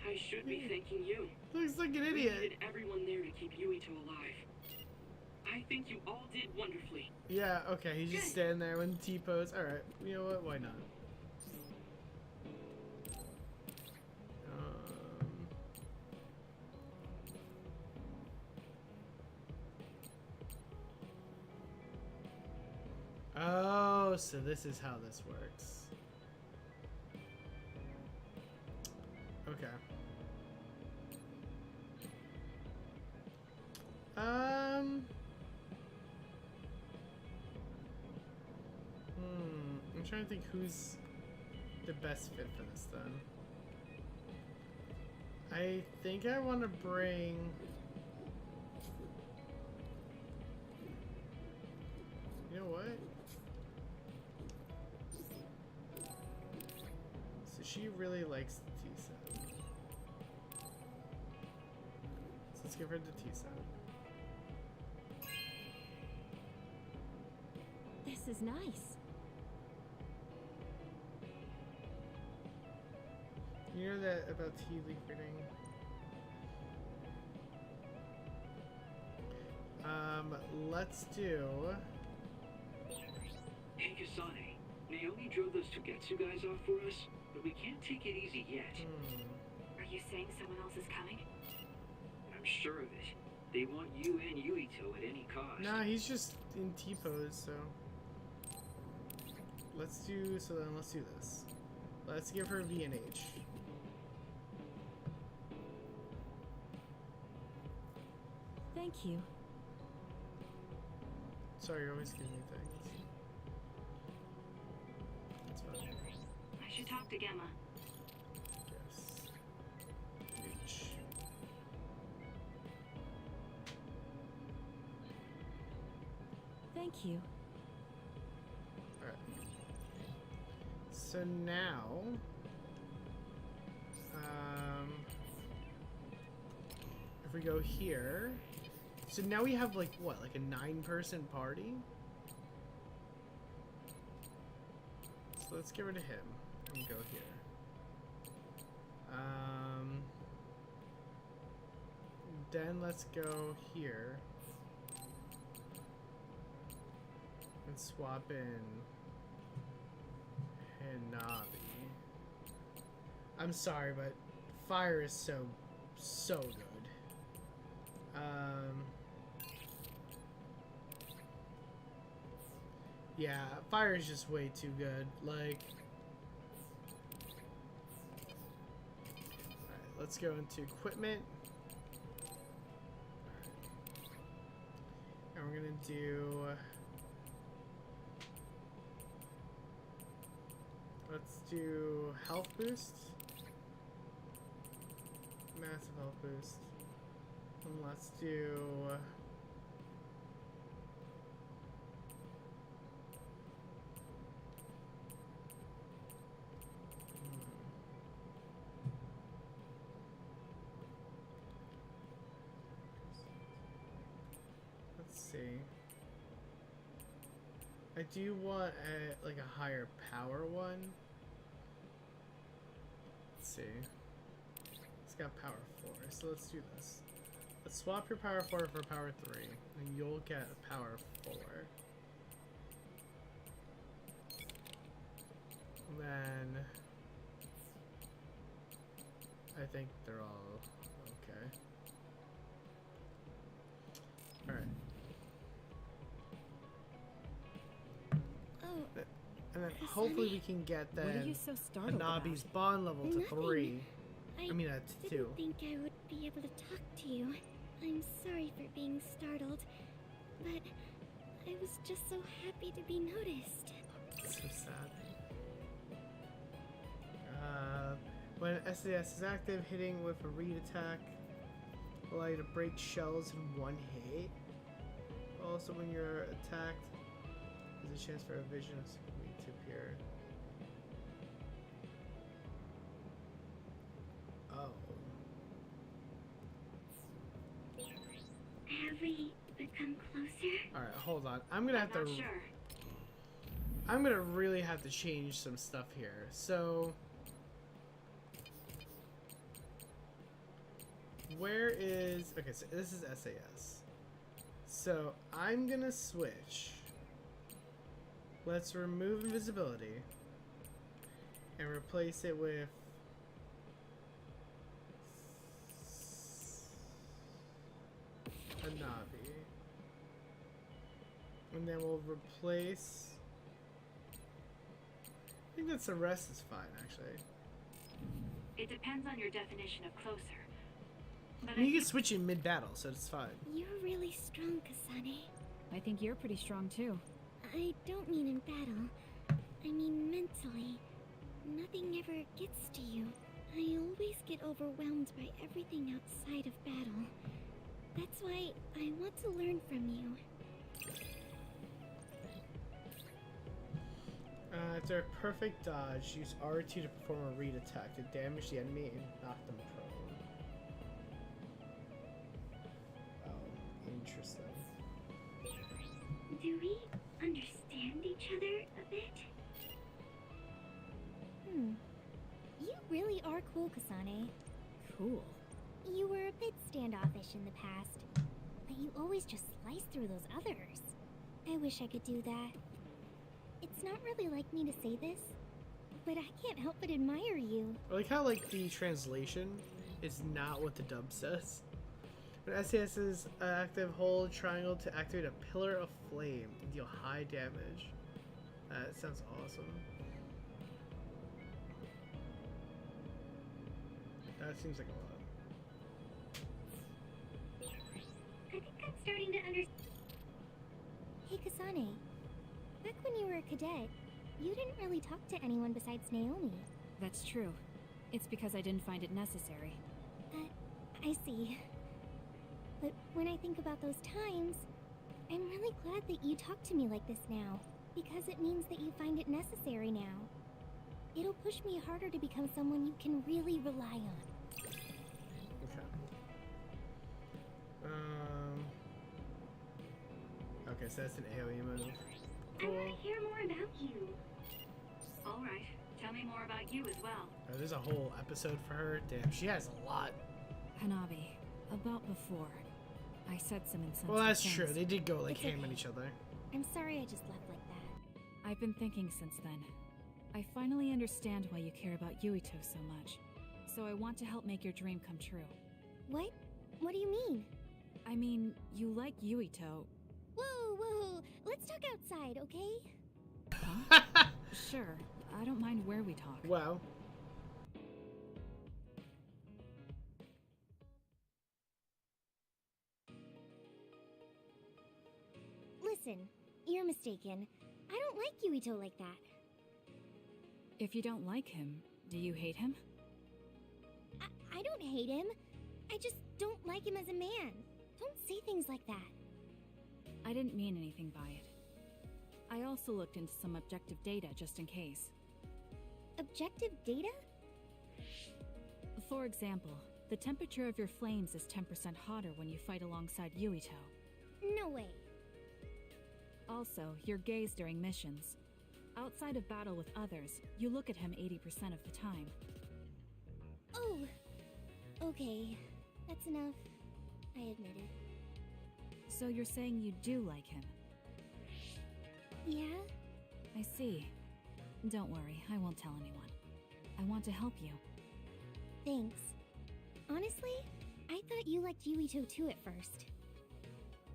I should be thanking you. Looks like an We idiot. needed everyone there to keep Yuito alive. I think you all did wonderfully. Yeah, okay, he's just standing there with the T-pose. Alright, you know what? Why not? Oh, so this is how this works. Okay. I'm trying to think who's the best fit for this then. I think I want to bring... You know what? So she really likes the T-set. So let's give her the T-set. This is nice. You know that about tea leaf reading? Let's do... Hey, Kasane. Naomi drove those Togetsu guys off for us, but we can't take it easy yet. Are you saying someone else is coming? I'm sure of it. They want you and Yuito at any cost. Nah, he's just in T-pose, so... Let's do this. Let's give her V and H. Thank you. Sorry, you're always giving me things. That's fine. I should talk to Gemma. Yes. H. Thank you. Alright. So now... if we go here... So now we have like, what, like a 9-person party? So let's get rid of him and go here. Then let's go here. And swap in Hanabi. I'm sorry, but fire is so good. Yeah, fire is just way too good. Like, alright, let's go into equipment. Alright. And we're gonna do. Let's do health boost. Massive health boost. And let's do. Let's see. I do want like a higher power one. Let's see. It's got power 4, so let's do this. Let's swap your power 4 for power 3, and you'll get a power 4. then I think they're all okay. Alright. Oh. And then hopefully we can get What are then you so startled Hanabi's about? bond level to Nothing. 3. I I mean, to 2. didn't think I would be able to talk to you. I'm sorry for being startled, but I was just so happy to be noticed. So sad. When SAS is active, hitting with a read attack will allow you to break shells in one hit. Also, when you're attacked, there's a chance for a vision of Sugumi to appear. Oh. Have we become closer? Alright, hold on. I'm gonna have to. Not sure. I'm gonna really have to change some stuff here. So. Where is. Okay, so this is SAS. So I'm gonna switch. Let's remove invisibility. And replace it with. Hanabi. And then we'll replace. I think that's the rest is fine, actually. It depends on your definition of closer. But I mean, you can switch in mid-battle, so it's fine. You're really strong, Kasane. I think you're pretty strong too. I don't mean in battle. I mean mentally. Nothing ever gets to you. I always get overwhelmed by everything outside of battle. That's why I want to learn from you. After a perfect dodge, use RT to perform a read attack to damage the enemy and knock them prone. Oh, interesting. Do we understand each other a bit? You really are cool, Kasane. Cool. You were a bit standoffish in the past, but you always just slice through those others. I wish I could do that. It's not really like me to say this, but I can't help but admire you. I like how like the translation is not what the dub says. When SAS is active, hold triangle to activate a pillar of flame and deal high damage. That sounds awesome. That seems like a lot. I think I'm starting to understand. Hey, Kasane. Back when you were a cadet, you didn't really talk to anyone besides Naomi. That's true. It's because I didn't find it necessary. I see. But when I think about those times, I'm really glad that you talk to me like this now, because it means that you find it necessary now. It'll push me harder to become someone you can really rely on. Okay. Okay, so that's an AoE move. I want to hear more about you. All right, tell me more about you as well. Oh, there's a whole episode for her. Damn, she has a lot. Hanabi, about before, I said some insensitive Well, that's things. true. They did go like It's ham okay. at each other. I'm sorry I just left like that. I've been thinking since then. I finally understand why you care about Yuito so much. So I want to help make your dream come true. What? What do you mean? I mean, you like Yuito. Whoa! Let's talk outside, okay? Huh? Sure. I don't mind where we talk. Wow. Listen, you're mistaken. I don't like Yuito like that. If you don't like him, do you hate him? I don't hate him. I just don't like him as a man. Don't say things like that. I didn't mean anything by it. I also looked into some objective data just in case. Objective data? For example, the temperature of your flames is 10% hotter when you fight alongside Yuito. No way. Also, your gaze during missions. Outside of battle with others, you look at him 80% of the time. Oh, okay. That's enough. I admit it. So you're saying you do like him? Yeah? I see. Don't worry, I won't tell anyone. I want to help you. Thanks. Honestly, I thought you liked Yuito too at first.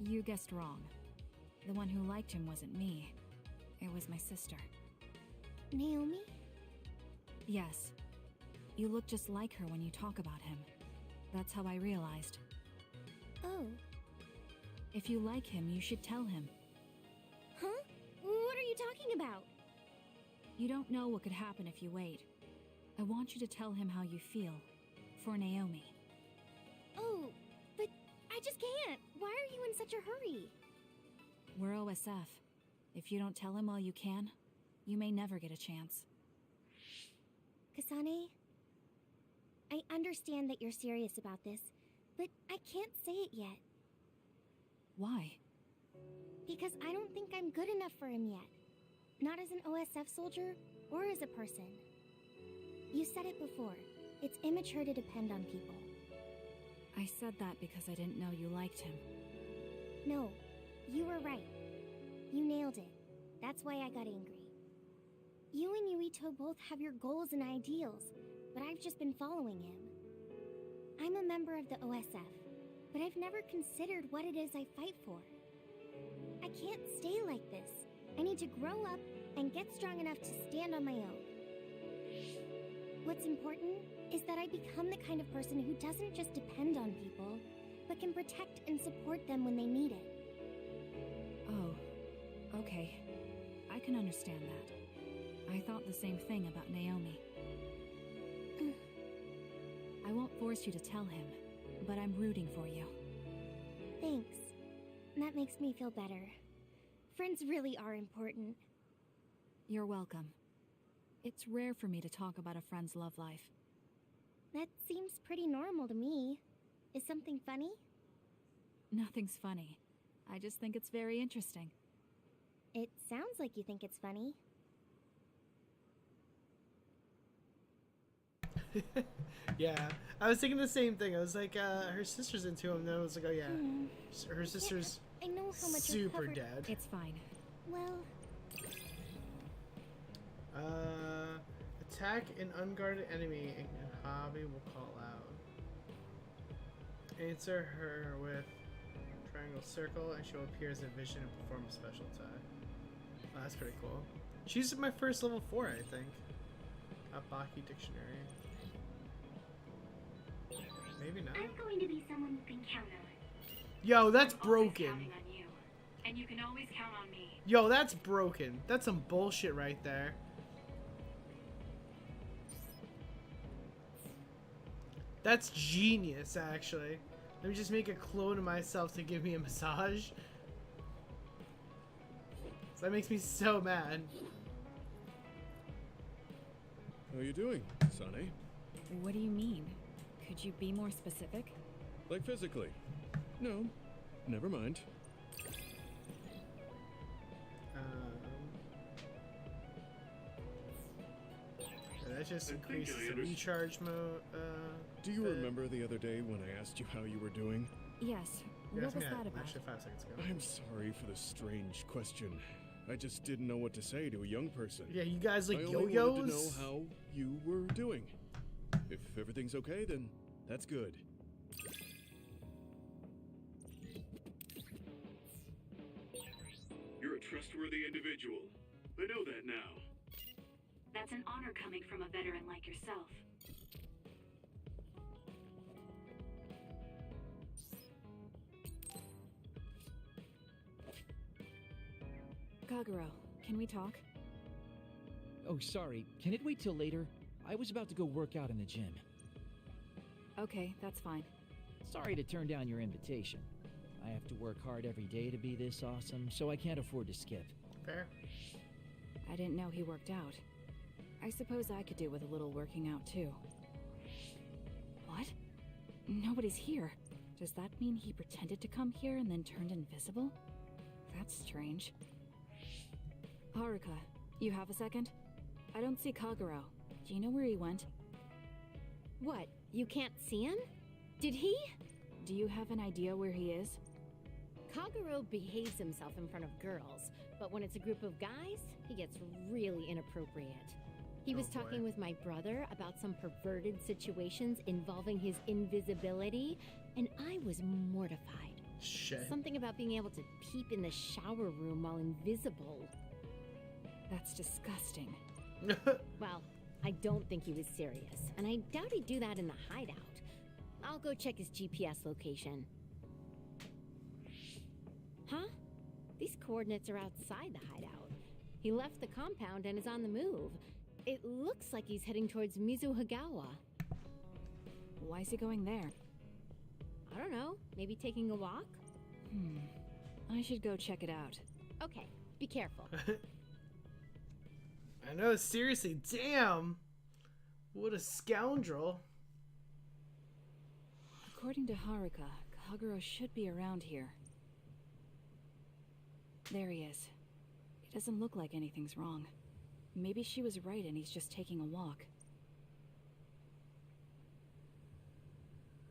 You guessed wrong. The one who liked him wasn't me. It was my sister. Naomi? Yes. You look just like her when you talk about him. That's how I realized. Oh. If you like him, you should tell him. Huh? What are you talking about? You don't know what could happen if you wait. I want you to tell him how you feel. For Naomi. Oh, but I just can't. Why are you in such a hurry? We're OSF. If you don't tell him while you can, you may never get a chance. Kasane, I understand that you're serious about this, but I can't say it yet. Why? Because I don't think I'm good enough for him yet. Not as an OSF soldier, or as a person. You said it before. It's immature to depend on people. I said that because I didn't know you liked him. No, you were right. You nailed it. That's why I got angry. You and Yuito both have your goals and ideals, but I've just been following him. I'm a member of the OSF, but I've never considered what it is I fight for. I can't stay like this. I need to grow up and get strong enough to stand on my own. What's important is that I become the kind of person who doesn't just depend on people, but can protect and support them when they need it. Oh, okay. I can understand that. I thought the same thing about Naomi. I won't force you to tell him, but I'm rooting for you. Thanks. That makes me feel better. Friends really are important. You're welcome. It's rare for me to talk about a friend's love life. That seems pretty normal to me. Is something funny? Nothing's funny. I just think it's very interesting. It sounds like you think it's funny. Yeah, I was thinking the same thing. I was like, her sister's into him, and then I was like, oh yeah, her sister's I know how much you've super covered. dead. It's fine. Well, attack an unguarded enemy and Hobby will call out. Answer her with triangle circle and she'll appear as a vision and perform a special attack. Oh, that's pretty cool. She's my first level 4, I think. Baki dictionary. Maybe not. I'm going to be someone you can count on. Yo, that's I'm always broken. counting on you, and you can always count on me. Yo, that's broken. That's some bullshit right there. That's genius, actually. Let me just make a clone of myself to give me a massage. That makes me so mad. How you doing, Kasane? What do you mean? Could you be more specific? Like physically? No, never mind. That just increases the recharge mode. Do you remember the other day when I asked you how you were doing? Yes. What was that about? Actually, 5 seconds ago. I'm sorry for the strange question. I just didn't know what to say to a young person. Yeah, you guys like yo-yos? I only wanted to know how you were doing. If everything's okay, then that's good. You're a trustworthy individual. I know that now. That's an honor coming from a veteran like yourself. Kaguro, can we talk? Oh, sorry. Can it wait till later? I was about to go work out in the gym. Okay, that's fine. Sorry to turn down your invitation. I have to work hard every day to be this awesome, so I can't afford to skip. Fair. I didn't know he worked out. I suppose I could do with a little working out too. What? Nobody's here. Does that mean he pretended to come here and then turned invisible? That's strange. Haruka, you have a second? I don't see Kaguro. Do you know where he went? What? You can't see him? Did he? Do you have an idea where he is? Kaguro behaves himself in front of girls, But when it's a group of guys, he gets really inappropriate. He was talking with my brother about some perverted situations involving his invisibility, and I was mortified. Shit. Something about being able to peep in the shower room while invisible. That's disgusting. Well, I don't think he was serious, and I doubt he'd do that in the hideout. I'll go check his GPS location. Huh? These coordinates are outside the hideout. He left the compound and is on the move. It looks like he's heading towards Mizuhagawa. Why is he going there? I don't know. Maybe taking a walk? I should go check it out. Okay, be careful. I know, seriously, damn. What a scoundrel. According to Haruka, Kaguro should be around here. There he is. It doesn't look like anything's wrong. Maybe she was right and he's just taking a walk.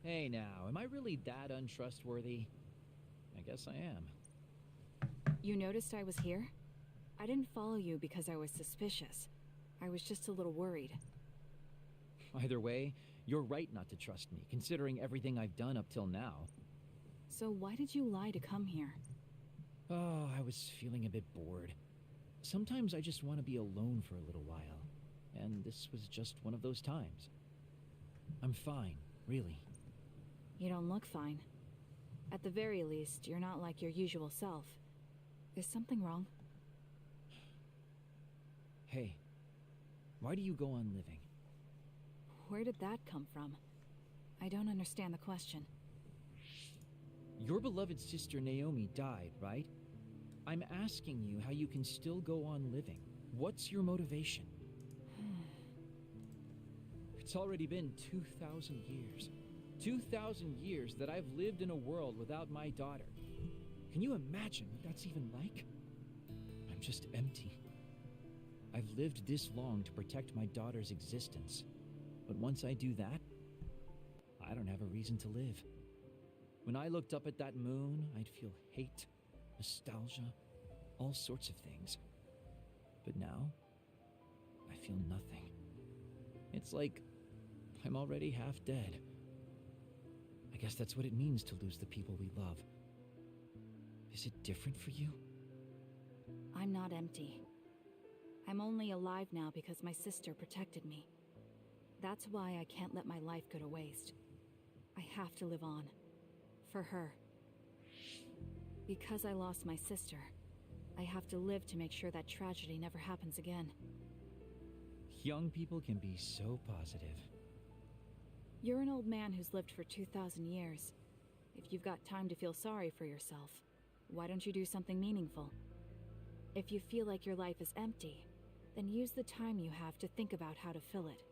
Hey now, am I really that untrustworthy? I guess I am. You noticed I was here? I didn't follow you because I was suspicious. I was just a little worried. Either way, you're right not to trust me, considering everything I've done up till now. So why did you lie to come here? Oh, I was feeling a bit bored. Sometimes I just want to be alone for a little while, and this was just one of those times. I'm fine, really. You don't look fine. At the very least, you're not like your usual self. Is something wrong? Hey, why do you go on living? Where did that come from? I don't understand the question. Your beloved sister Naomi died, right? I'm asking you how you can still go on living. What's your motivation? It's already been 2,000 years. 2,000 years that I've lived in a world without my daughter. Can you imagine what that's even like? I'm just empty. I've lived this long to protect my daughter's existence. But once I do that, I don't have a reason to live. When I looked up at that moon, I'd feel hate, nostalgia, all sorts of things. But now, I feel nothing. It's like I'm already half dead. I guess that's what it means to lose the people we love. Is it different for you? I'm not empty. I'm only alive now because my sister protected me. That's why I can't let my life go to waste. I have to live on. For her. Because I lost my sister, I have to live to make sure that tragedy never happens again. Young people can be so positive. You're an old man who's lived for 2,000 years. If you've got time to feel sorry for yourself, why don't you do something meaningful? If you feel like your life is empty, then use the time you have to think about how to fill it.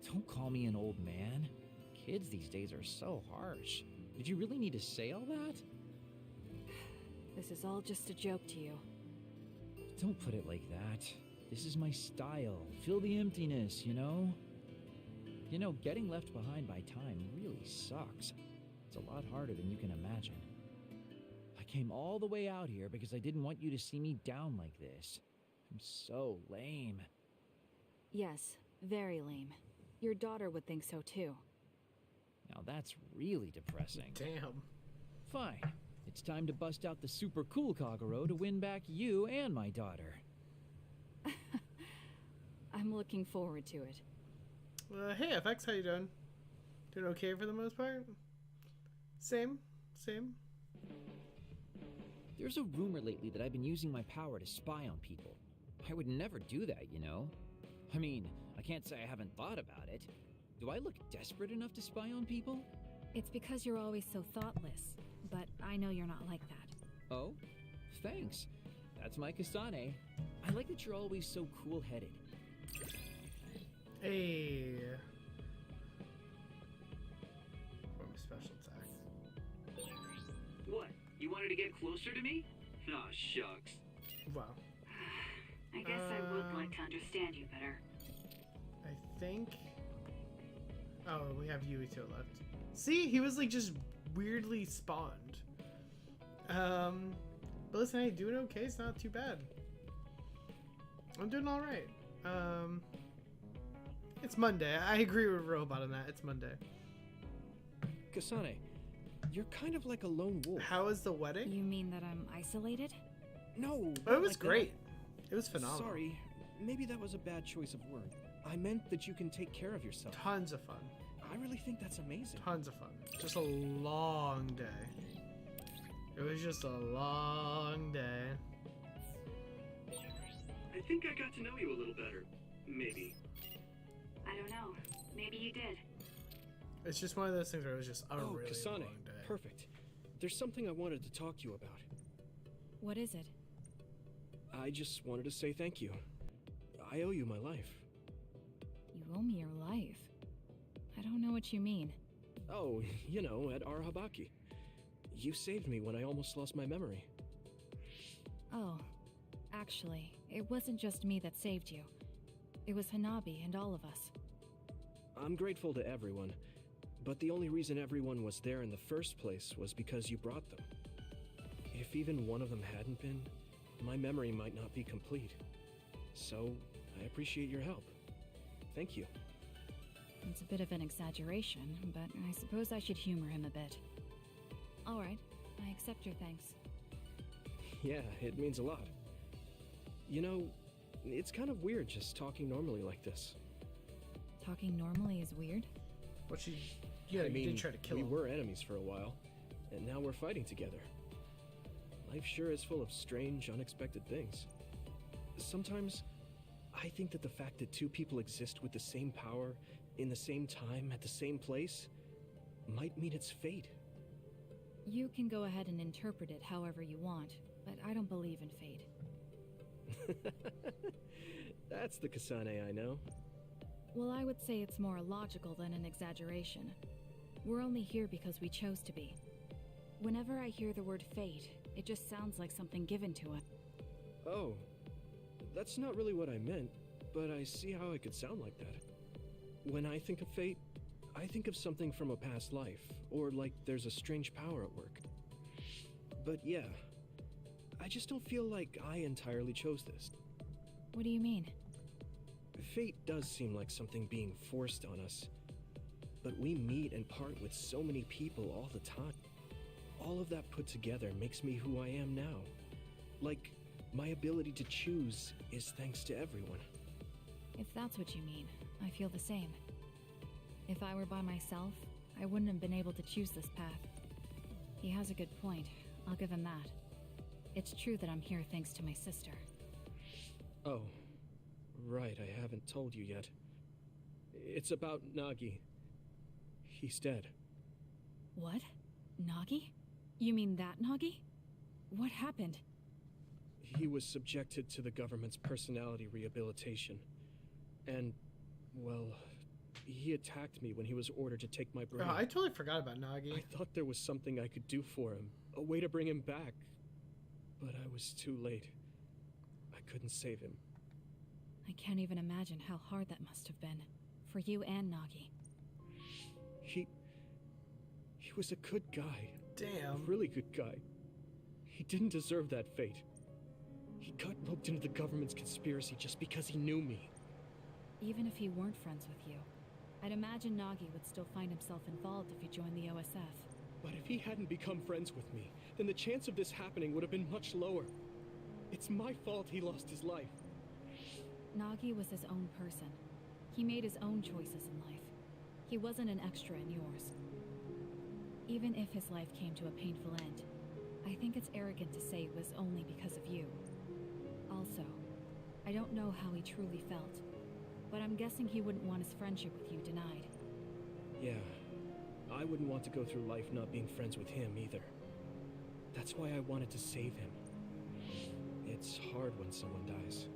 Don't call me an old man. Kids these days are so harsh. Did you really need to say all that? This is all just a joke to you. Don't put it like that. This is my style. Fill the emptiness, you know? You know, getting left behind by time really sucks. It's a lot harder than you can imagine. I came all the way out here because I didn't want you to see me down like this. I'm so lame. Yes, very lame. Your daughter would think so too. Now that's really depressing. Damn. Fine. It's time to bust out the super cool Kaguro to win back you and my daughter. I'm looking forward to it. Hey, FX, how you doing? Doing okay for the most part? Same. There's a rumor lately that I've been using my power to spy on people. I would never do that, you know? I mean, I can't say I haven't thought about it. Do I look desperate enough to spy on people? It's because you're always so thoughtless, but I know you're not like that. Oh? Thanks. That's my Kasane. I like that you're always so cool-headed. Hey. What a special attack. What? You wanted to get closer to me? Aw, shucks. Wow. I guess I would like to understand you better. I think... Oh, we have Yuito left. See, he was like just weirdly spawned. But listen, hey, doing okay. It's not too bad. I'm doing all right. It's Monday. I agree with Robot on that. It's Monday. Kasane, you're kind of like a lone wolf. How was the wedding? You mean that I'm isolated? No. Oh, it was like great. That. It was phenomenal. Sorry, maybe that was a bad choice of word. I meant that you can take care of yourself. Tons of fun. I really think that's amazing. Tons of fun. Just a long day. It was just a long day. I think I got to know you a little better. Maybe. I don't know. Maybe you did. It's just one of those things where it was just a really Kasane, long day. perfect. There's something I wanted to talk to you about. What is it? I just wanted to say thank you. I owe you my life. You owe me your life. I don't know what you mean. Oh, you know, at Arahabaki. You saved me when I almost lost my memory. Oh, actually, it wasn't just me that saved you. It was Hanabi and all of us. I'm grateful to everyone, but the only reason everyone was there in the first place was because you brought them. If even one of them hadn't been, my memory might not be complete. So, I appreciate your help. Thank you. It's a bit of an exaggeration, but I suppose I should humor him a bit. Alright, I accept your thanks. Yeah, it means a lot. You know, it's kind of weird just talking normally like this. Talking normally is weird? What you did try to kill him. We were enemies for a while, and now we're fighting together. Life sure is full of strange, unexpected things. Sometimes, I think that the fact that two people exist with the same power, in the same time, at the same place, might mean it's fate. You can go ahead and interpret it however you want, but I don't believe in fate. That's the Kasane I know. Well, I would say it's more logical than an exaggeration. We're only here because we chose to be. Whenever I hear the word fate, it just sounds like something given to us. Oh, that's not really what I meant, but I see how it could sound like that. When I think of fate, I think of something from a past life, or like there's a strange power at work. But yeah, I just don't feel like I entirely chose this. What do you mean? Fate does seem like something being forced on us, but we meet and part with so many people all the time. All of that put together makes me who I am now. Like, my ability to choose is thanks to everyone. If that's what you mean, I feel the same. If I were by myself, I wouldn't have been able to choose this path. He has a good point, I'll give him that. It's true that I'm here thanks to my sister. Oh, right, I haven't told you yet. It's about Nagi. He's dead. What? Nagi? You mean that Nagi? What happened? He was subjected to the government's personality rehabilitation. And, well, he attacked me when he was ordered to take my brain. Oh, I totally forgot about Nagi. I thought there was something I could do for him, a way to bring him back. But I was too late. I couldn't save him. I can't even imagine how hard that must have been. For you and Nagi. He was a good guy. Damn. A really good guy. He didn't deserve that fate. He got roped into the government's conspiracy just because he knew me. Even if he weren't friends with you, I'd imagine Nagi would still find himself involved if he joined the OSF. But if he hadn't become friends with me, then the chance of this happening would have been much lower. It's my fault he lost his life. Nagi was his own person. He made his own choices in life. He wasn't an extra in yours. Even if his life came to a painful end, I think it's arrogant to say it was only because of you. Also, I don't know how he truly felt, but I'm guessing he wouldn't want his friendship with you denied. Yeah, I wouldn't want to go through life not being friends with him either. That's why I wanted to save him. It's hard when someone dies.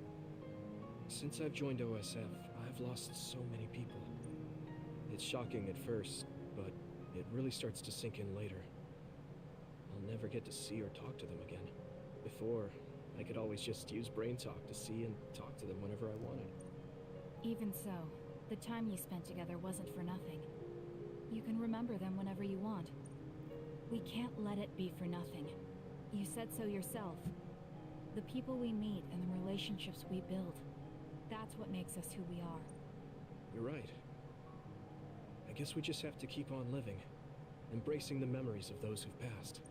Since I've joined OSF, I've lost so many people. It's shocking at first, but it really starts to sink in later. I'll never get to see or talk to them again. Before, I could always just use brain talk to see and talk to them whenever I wanted. Even so, the time you spent together wasn't for nothing. You can remember them whenever you want. We can't let it be for nothing. You said so yourself. The people we meet and the relationships we build, that's what makes us who we are. You're right. I guess we just have to keep on living, embracing the memories of those who've passed.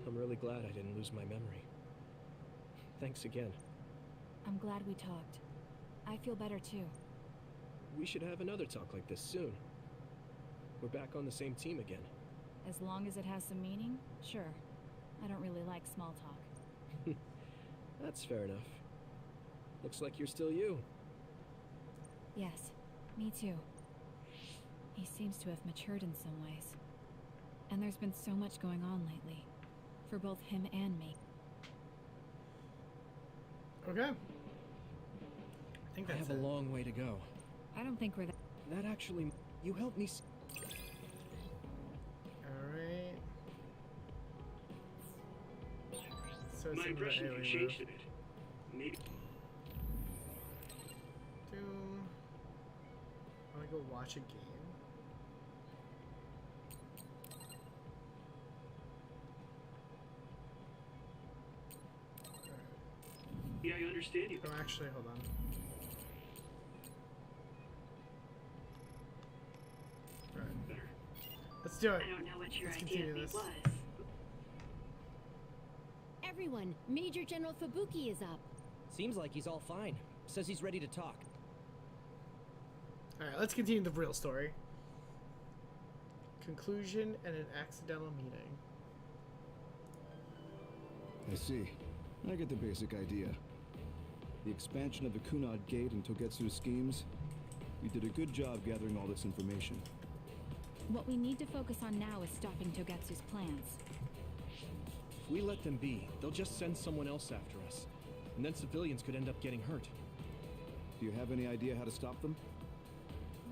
I'm really glad I didn't lose my memory. Thanks again. I'm glad we talked. I feel better too. We should have another talk like this soon. We're back on the same team again. As long as it has some meaning, sure. I don't really like small talk. That's fair enough. Looks like you're still you. Yes, me too. He seems to have matured in some ways. And there's been so much going on lately. For both him and me. Okay. I think I that's have a long way to go. I don't think we're that... That actually... You helped me... Alright. So My impression of you changed a bit. Maybe. I want to go watch a game. Yeah, I understand you. Oh, actually, hold on. Alright. Better. Let's do it. I don't know what your Let's idea continue of me this. was. Everyone, Major General Fubuki is up. Seems like he's all fine. Says he's ready to talk. Alright, let's continue the real story. Conclusion and an accidental meeting. I see. I get the basic idea. The expansion of the Kunad Gate and Togetsu's schemes. You did a good job gathering all this information. What we need to focus on now is stopping Togetsu's plans. If we let them be, they'll just send someone else after us. And then civilians could end up getting hurt. Do you have any idea how to stop them?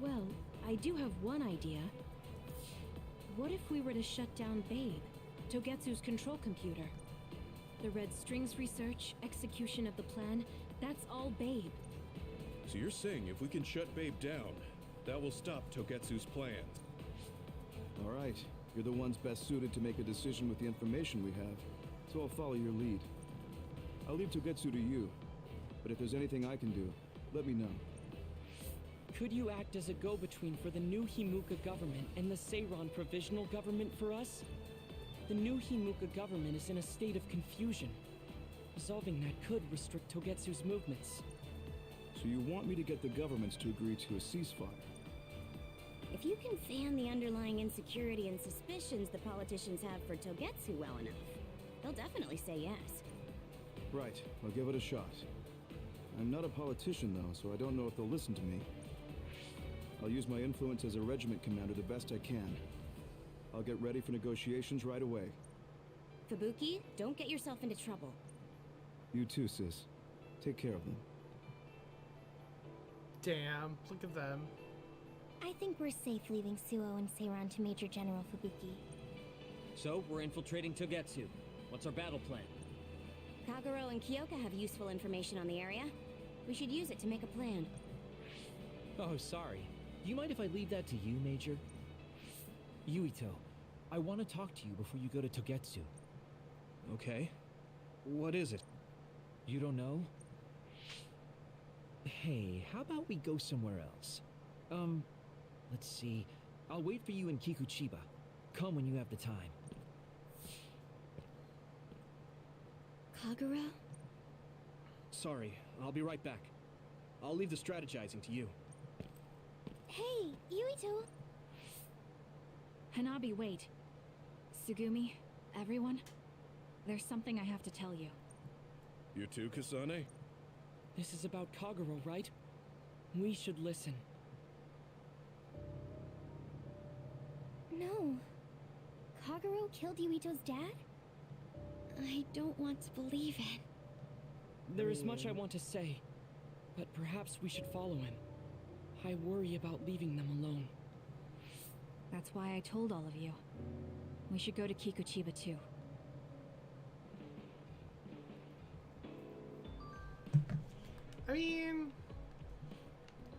Well, I do have one idea. What if we were to shut down Babe, Togetsu's control computer? The Red Strings research, execution of the plan, that's all Babe. So you're saying if we can shut Babe down, that will stop Togetsu's plans? All right. You're the ones best suited to make a decision with the information we have, so I'll follow your lead. I'll leave Togetsu to you, but if there's anything I can do, let me know. Could you act as a go-between for the new Himuka government and the Seiran provisional government for us? The new Himuka government is in a state of confusion. Resolving that could restrict Togetsu's movements. So you want me to get the governments to agree to a ceasefire? If you can fan the underlying insecurity and suspicions the politicians have for Togetsu well enough, they'll definitely say yes. Right, I'll give it a shot. I'm not a politician though, so I don't know if they'll listen to me. I'll use my influence as a regiment commander the best I can. I'll get ready for negotiations right away. Fubuki, don't get yourself into trouble. You too, sis. Take care of them. Damn, look at them. I think we're safe leaving Suo and Seiran to Major General Fubuki. So, we're infiltrating Togetsu. What's our battle plan? Kagero and Kyoka have useful information on the area. We should use it to make a plan. Oh, sorry. Do you mind if I leave that to you, Major? Yuito, I want to talk to you before you go to Togetsu. Okay. What is it? You don't know? Hey, how about we go somewhere else? Let's see. I'll wait for you in Kikuchiba. Come when you have the time. Kagero? Sorry, I'll be right back. I'll leave the strategizing to you. Hey, Yuito! Hanabi, wait. Tsugumi, everyone, there's something I have to tell you. You too, Kasane? This is about Kagero, right? We should listen. No. Kagero killed Yuito's dad? I don't want to believe it. There is much I want to say, but perhaps we should follow him. I worry about leaving them alone. That's why I told all of you. We should go to Kikuchiba too. I mean,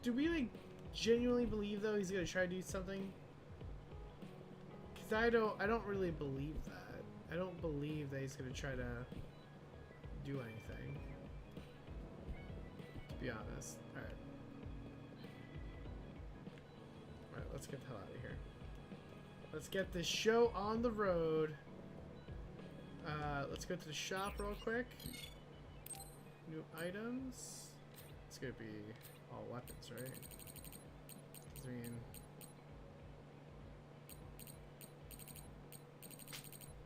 do we like genuinely believe though he's gonna try to do something? Cause I don't really believe that. I don't believe that he's gonna try to do anything. To be honest. Alright. Alright, let's get the hell out of here. Let's get this show on the road. Let's go to the shop real quick. New items. It's gonna be all weapons, right? 'Cause, I mean,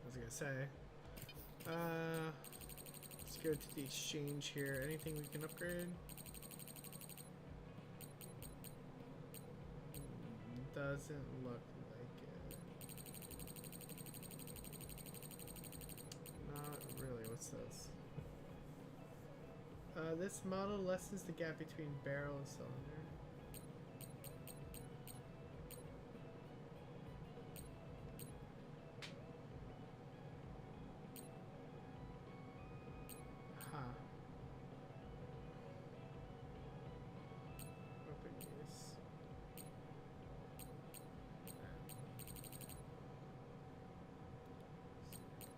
what was I gonna say? Let's go to the exchange here. Anything we can upgrade? Doesn't look like it. Not really. What's this? This model lessens the gap between barrel and cylinder. Huh. Open use.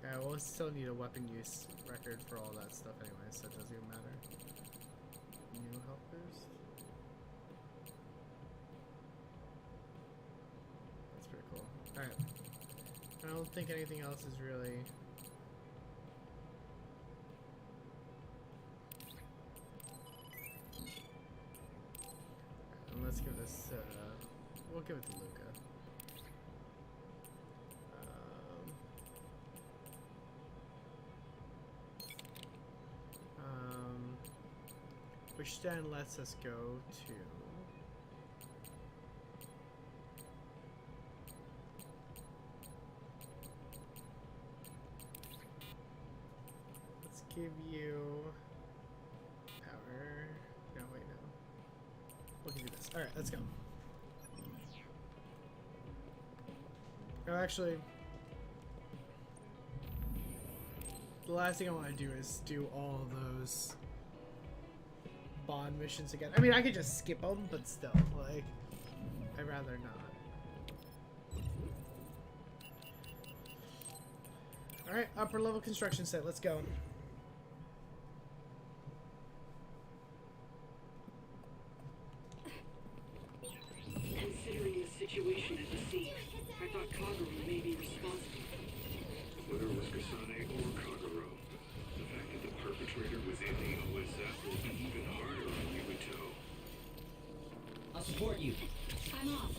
Yeah, we'll still need a weapon use record for all that stuff anyway, so it doesn't even matter. New helpers. That's pretty cool. Alright. I don't think anything else is really... And let's give this, we'll give it to Luca. Which then lets us go to... Let's give you... power... No, wait, no. We'll give you this. Alright, let's go. Oh, actually... The last thing I want to do is do all of those... Bond missions again. I mean, I could just skip them, but still, like, I'd rather not. Alright, upper level construction set, let's go. Considering the situation at the scene, I thought Kagero may be responsible. Whether it was Kasane or Kagero, the fact that the perpetrator was in the OSF will be even harder on Yuito. I'll support you. I'm off.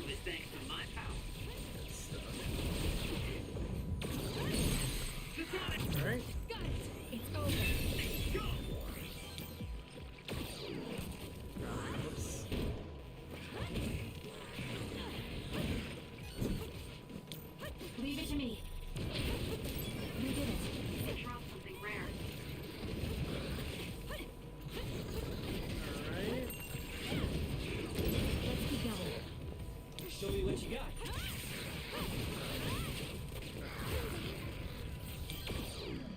This thanks to my power. Alright. Got it. It's over. Go! Oops. Leave it to me. You did it. It dropped something rare. Alright. Let's keep going. Show me what you got.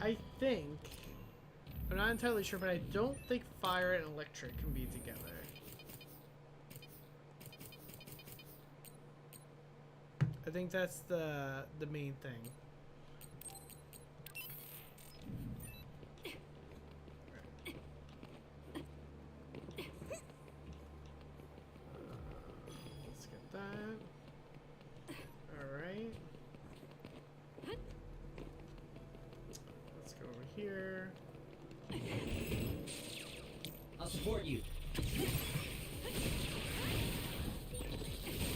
I think... I'm not entirely sure, but I don't think fire and electric can be together. I think that's the main thing. Let's get that. Alright. Let's go over here. I'll support you.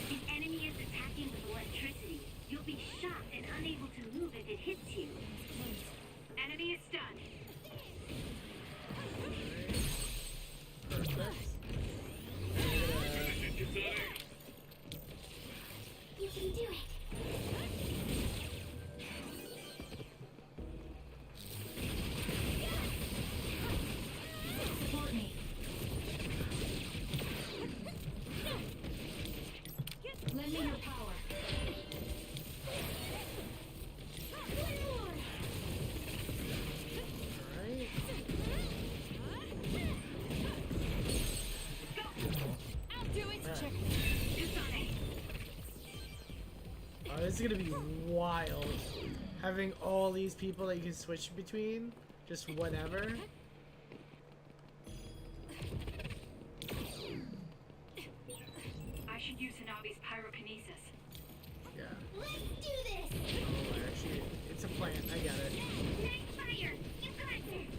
The enemy is attacking with electricity. You'll be shot and unable to Oh, this is gonna be wild. Having all these people that you can switch between, just whenever. I should use Hanabi's pyrokinesis. Yeah. Let's do this! Oh, actually, it's a plant. I get it. Nice fire! You got this!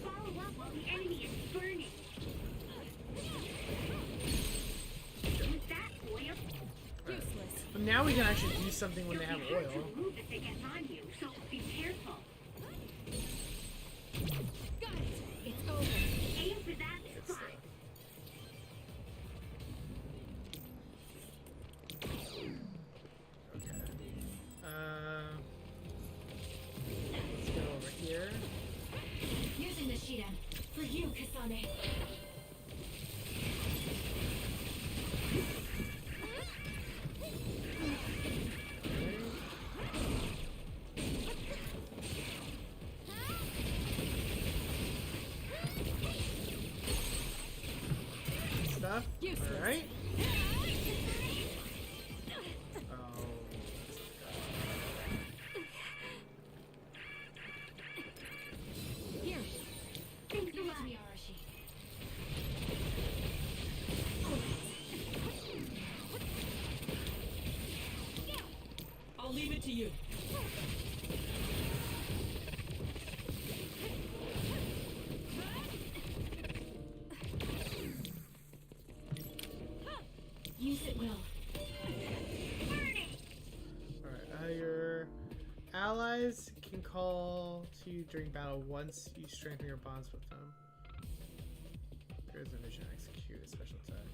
Follow up while the enemy is burning. With that oil, Useless. But now we can actually do something when they have it'll be hard oil. to move if it gets on you, so be careful. Got it. It's over. Aim for that spot. Let's go over here. Using the Shidan. For you, Kasane. Stuff. Useless. All right. Oh. Here. Thanks a Give it lot. to me, Arashi. I'll leave it to you. Use it well. Alright, your allies can call to you during battle once you strengthen your bonds with them. There's a vision, execute a special attack.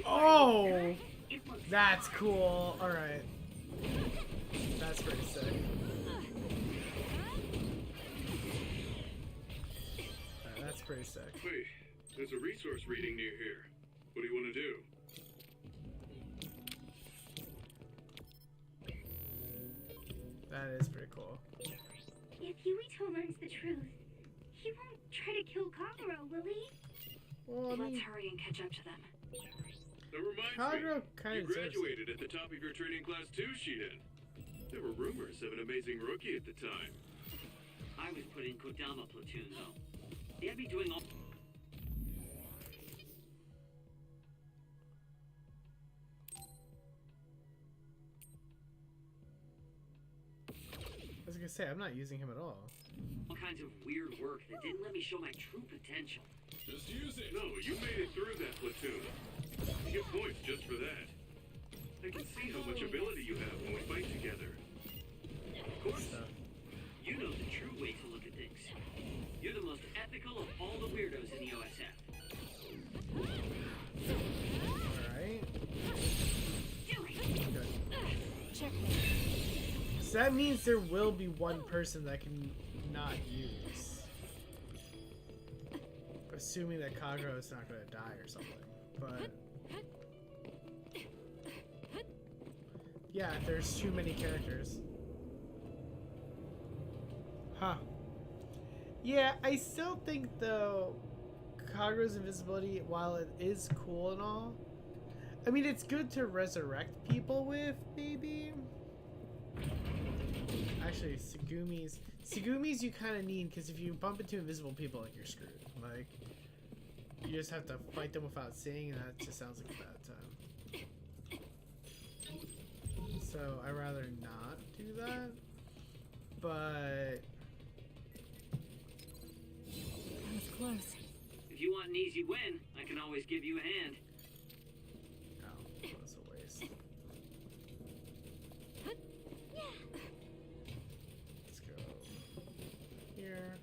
Oh! That's cool. Alright. That's pretty sick. Alright, that's pretty sick. Wait, there's a resource reading near here. What do you want to do? That is pretty cool. If Yuito learns the truth, he won't try to kill Kagero, will he? Well, I mean, Let's hurry and catch up to them. That reminds Kagero me, kind you of deserves it. graduated at the top of your training class too, Shiden. There were rumors of an amazing rookie at the time. I was put in Kodama platoon, though. They had me doing all... I was gonna say, I'm not using him at all. kinds of weird work that didn't let me show my true potential. Just use it. No, you made it through that platoon. You get points just for that. I can see how much ability you have when we fight together. Of course, You know the true way to look at things. You're the most ethical of all the weirdos in the OSF. Alright. Do it. Checkmate. So that means there will be one person that can not use. Assuming that Kagero is not going to die or something. But yeah, there's too many characters. Huh. Yeah, I still think though Kagero's invisibility, while it is cool and all, I mean it's good to resurrect people with, maybe. Actually, Segumi's you kind of need, because if you bump into invisible people, like, you're screwed. Like, you just have to fight them without seeing, and that just sounds like a bad time. So I'd rather not do that. But That was close. If you want an easy win, I can always give you a hand. no, that was a waste. Let's go here.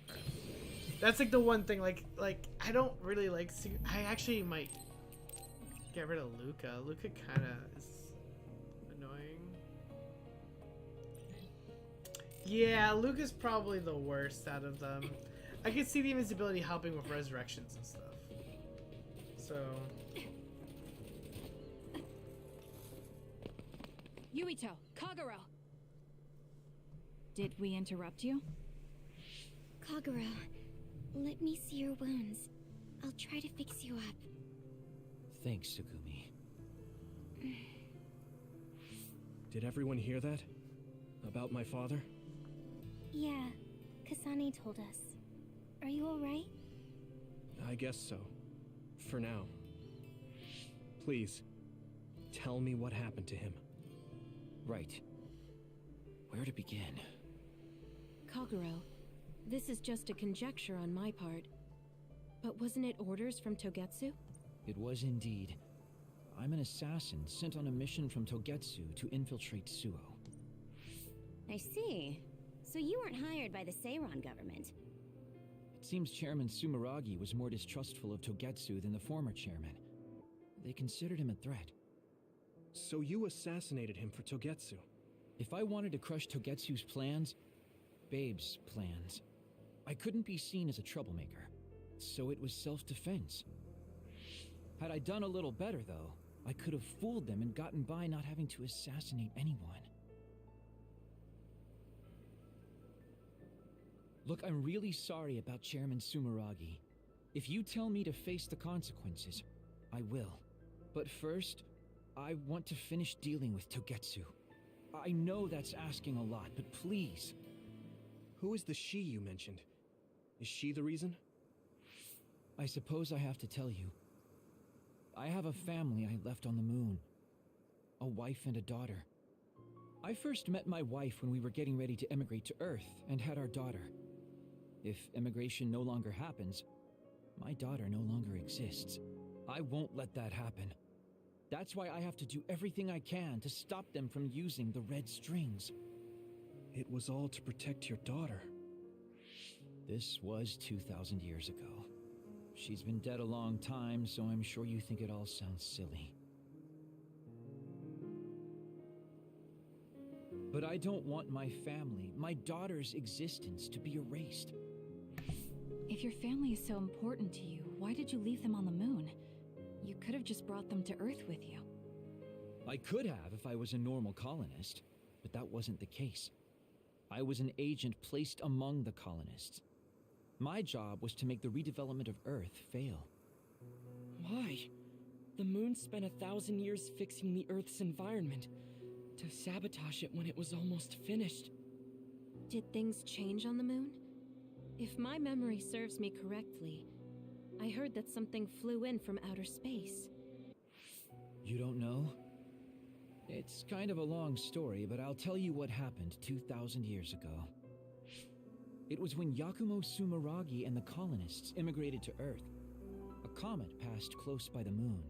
Alright. That's like the one thing, like I don't really like. I actually might get rid of Luca. Luca kind of is annoying. Yeah, Luca's probably the worst out of them. I can see the invisibility helping with resurrections and stuff. So Yuito, Kagero. Did we interrupt you? Kagero, Let me see your wounds. I'll try to fix you up. Thanks, Sugumi. Did everyone hear that? About my father? Yeah, Kasane told us. Are you alright? I guess so. For now. Please, tell me what happened to him. Right. Where to begin? Kagero, this is just a conjecture on my part. But wasn't it orders from Togetsu? It was indeed. I'm an assassin sent on a mission from Togetsu to infiltrate Suo. I see. So you weren't hired by the Seiran government. It seems Chairman Sumeragi was more distrustful of Togetsu than the former chairman. They considered him a threat. So you assassinated him for Togetsu? If I wanted to crush Togetsu's plans, Babe's plans, I couldn't be seen as a troublemaker. So it was self-defense. Had I done a little better, though, I could have fooled them and gotten by not having to assassinate anyone. Look, I'm really sorry about Chairman Sumeragi. If you tell me to face the consequences, I will. But first, I want to finish dealing with Togetsu. I know that's asking a lot, but please. Who is the she you mentioned? Is she the reason? I suppose I have to tell you. I have a family I left on the moon. A wife and a daughter. I first met my wife when we were getting ready to emigrate to Earth and had our daughter. If emigration no longer happens, my daughter no longer exists. I won't let that happen. That's why I have to do everything I can to stop them from using the red strings. It was all to protect your daughter. This was 2,000 years ago. She's been dead a long time, so I'm sure you think it all sounds silly. But I don't want my family, my daughter's existence, to be erased. If your family is so important to you, why did you leave them on the moon? You could have just brought them to Earth with you. I could have if I was a normal colonist, but that wasn't the case. I was an agent placed among the colonists. My job was to make the redevelopment of Earth fail. Why? The moon spent 1,000 years fixing the Earth's environment, to sabotage it when it was almost finished. Did things change on the moon? If my memory serves me correctly, I heard that something flew in from outer space. You don't know? It's kind of a long story, but I'll tell you what happened 2,000 years ago. It was when Yakumo Sumeragi and the colonists immigrated to Earth. A comet passed close by the moon.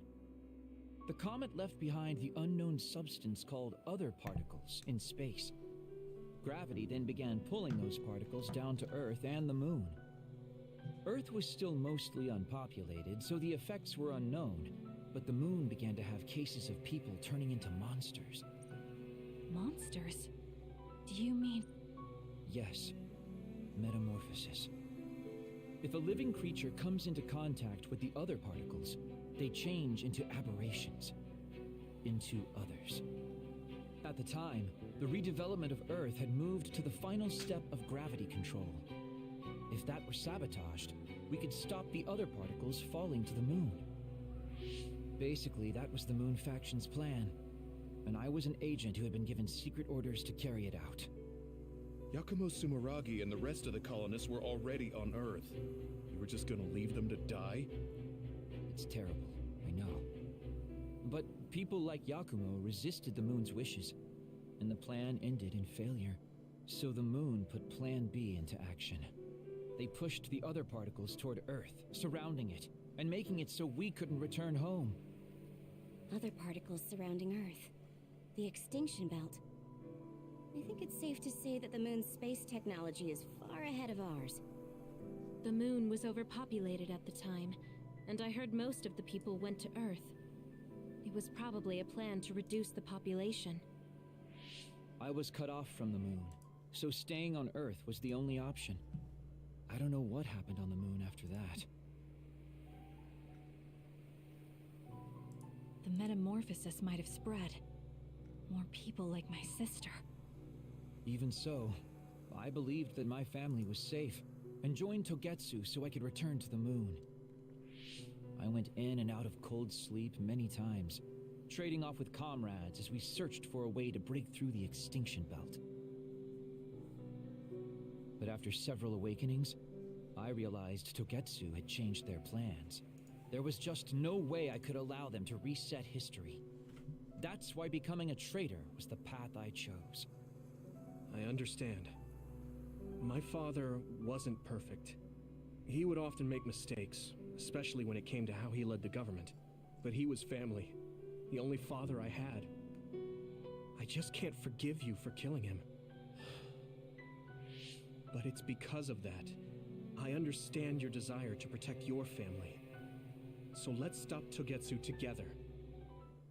The comet left behind the unknown substance called other particles in space. Gravity then began pulling those particles down to Earth and the moon. Earth was still mostly unpopulated, so the effects were unknown, but the moon began to have cases of people turning into monsters. Monsters? Do you mean... Yes. Metamorphosis. If a living creature comes into contact with the other particles, they change into aberrations. Into others. At the time, the redevelopment of Earth had moved to the final step of gravity control. If that were sabotaged, we could stop the other particles falling to the moon. Basically, that was the Moon Faction's plan, and I was an agent who had been given secret orders to carry it out. Yakumo Sumeragi and the rest of the colonists were already on Earth. You were just gonna leave them to die? It's terrible, I know. But people like Yakumo resisted the moon's wishes, and the plan ended in failure. So the moon put Plan B into action. They pushed the other particles toward Earth, surrounding it, and making it so we couldn't return home. Other particles surrounding Earth. The extinction belt. I think it's safe to say that the moon's space technology is far ahead of ours. The moon was overpopulated at the time, and I heard most of the people went to Earth. It was probably a plan to reduce the population. I was cut off from the moon, so staying on Earth was the only option. I don't know what happened on the moon after that. The metamorphosis might have spread. More people like my sister. Even so, I believed that my family was safe. and joined Togetsu so I could return to the moon. I went in and out of cold sleep many times, trading off with comrades as we searched for a way to break through the extinction belt. But after several awakenings, I realized Togetsu had changed their plans. There was just no way I could allow them to reset history. That's why becoming a traitor was the path I chose. I understand. My father wasn't perfect. He would often make mistakes, especially when it came to how he led the government. But he was family, the only father I had. I just can't forgive you for killing him. But it's because of that. I understand your desire to protect your family. So let's stop Togetsu together.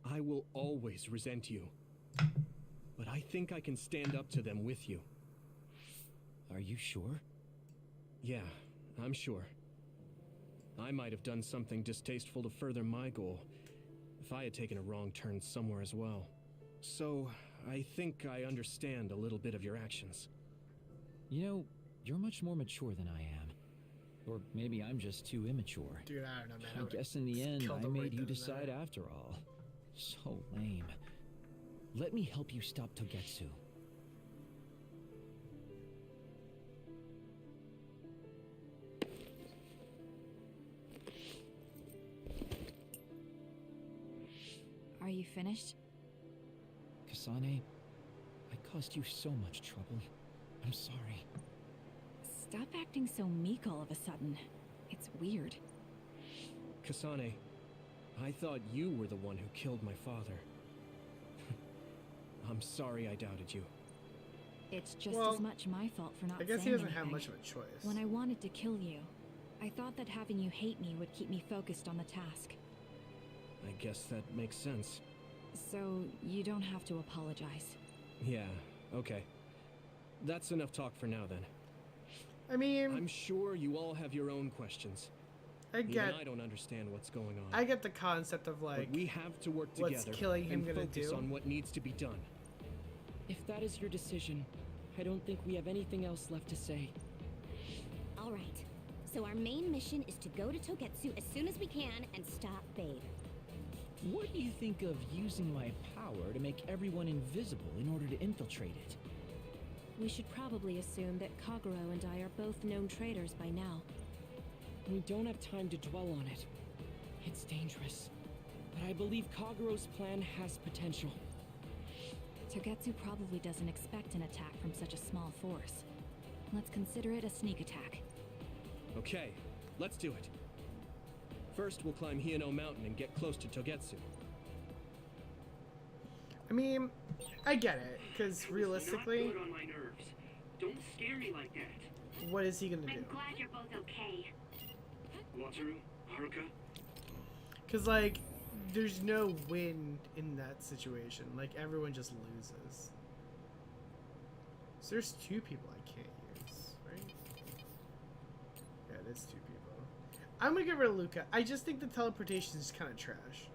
I will always resent you. But I think I can stand up to them with you. Are you sure? Yeah, I'm sure. I might have done something distasteful to further my goal, if I had taken a wrong turn somewhere as well. So, I think I understand a little bit of your actions. You know, you're much more mature than I am. Or maybe I'm just too immature. Dude, I don't know, man. I guess in the end, killed I him made right you then and decide there. after all. So lame. Let me help you stop Togetsu. Are you finished? Kasane, I caused you so much trouble. I'm sorry. Stop acting so meek all of a sudden. It's weird. Kasane, I thought you were the one who killed my father. I'm sorry I doubted you. It's just Well, as much my fault for not I guess he saying doesn't have anything. much of a choice. When I wanted to kill you, I thought that having you hate me would keep me focused on the task. I guess that makes sense. So, you don't have to apologize. Yeah, okay. That's enough talk for now then. I mean, I'm sure you all have your own questions. I get, Even I don't understand what's going on. I get the concept of like, but we have to work what's together killing him and gonna focus do? on what needs to be done. If that is your decision, I don't think we have anything else left to say. All right. So our main mission is to go to Togetsu as soon as we can and stop Babe. What do you think of using my power to make everyone invisible in order to infiltrate it? We should probably assume that Kagero and I are both known traitors by now. We don't have time to dwell on it. It's dangerous. But I believe Kagero's plan has potential. Togetsu probably doesn't expect an attack from such a small force. Let's consider it a sneak attack. Okay, let's do it. First, we'll climb Hino Mountain and get close to Togetsu. I mean, I get it, because realistically, Not good on my nerves. Don't scare me like that. what is he gonna do? I'm glad you're both okay. Wataru, Haruka, Because like, there's no win in that situation. Like everyone just loses. So there's two people I can't use, right? Yeah, it is two people. I'm gonna get rid of Luca. I just think the teleportation is kind of trash.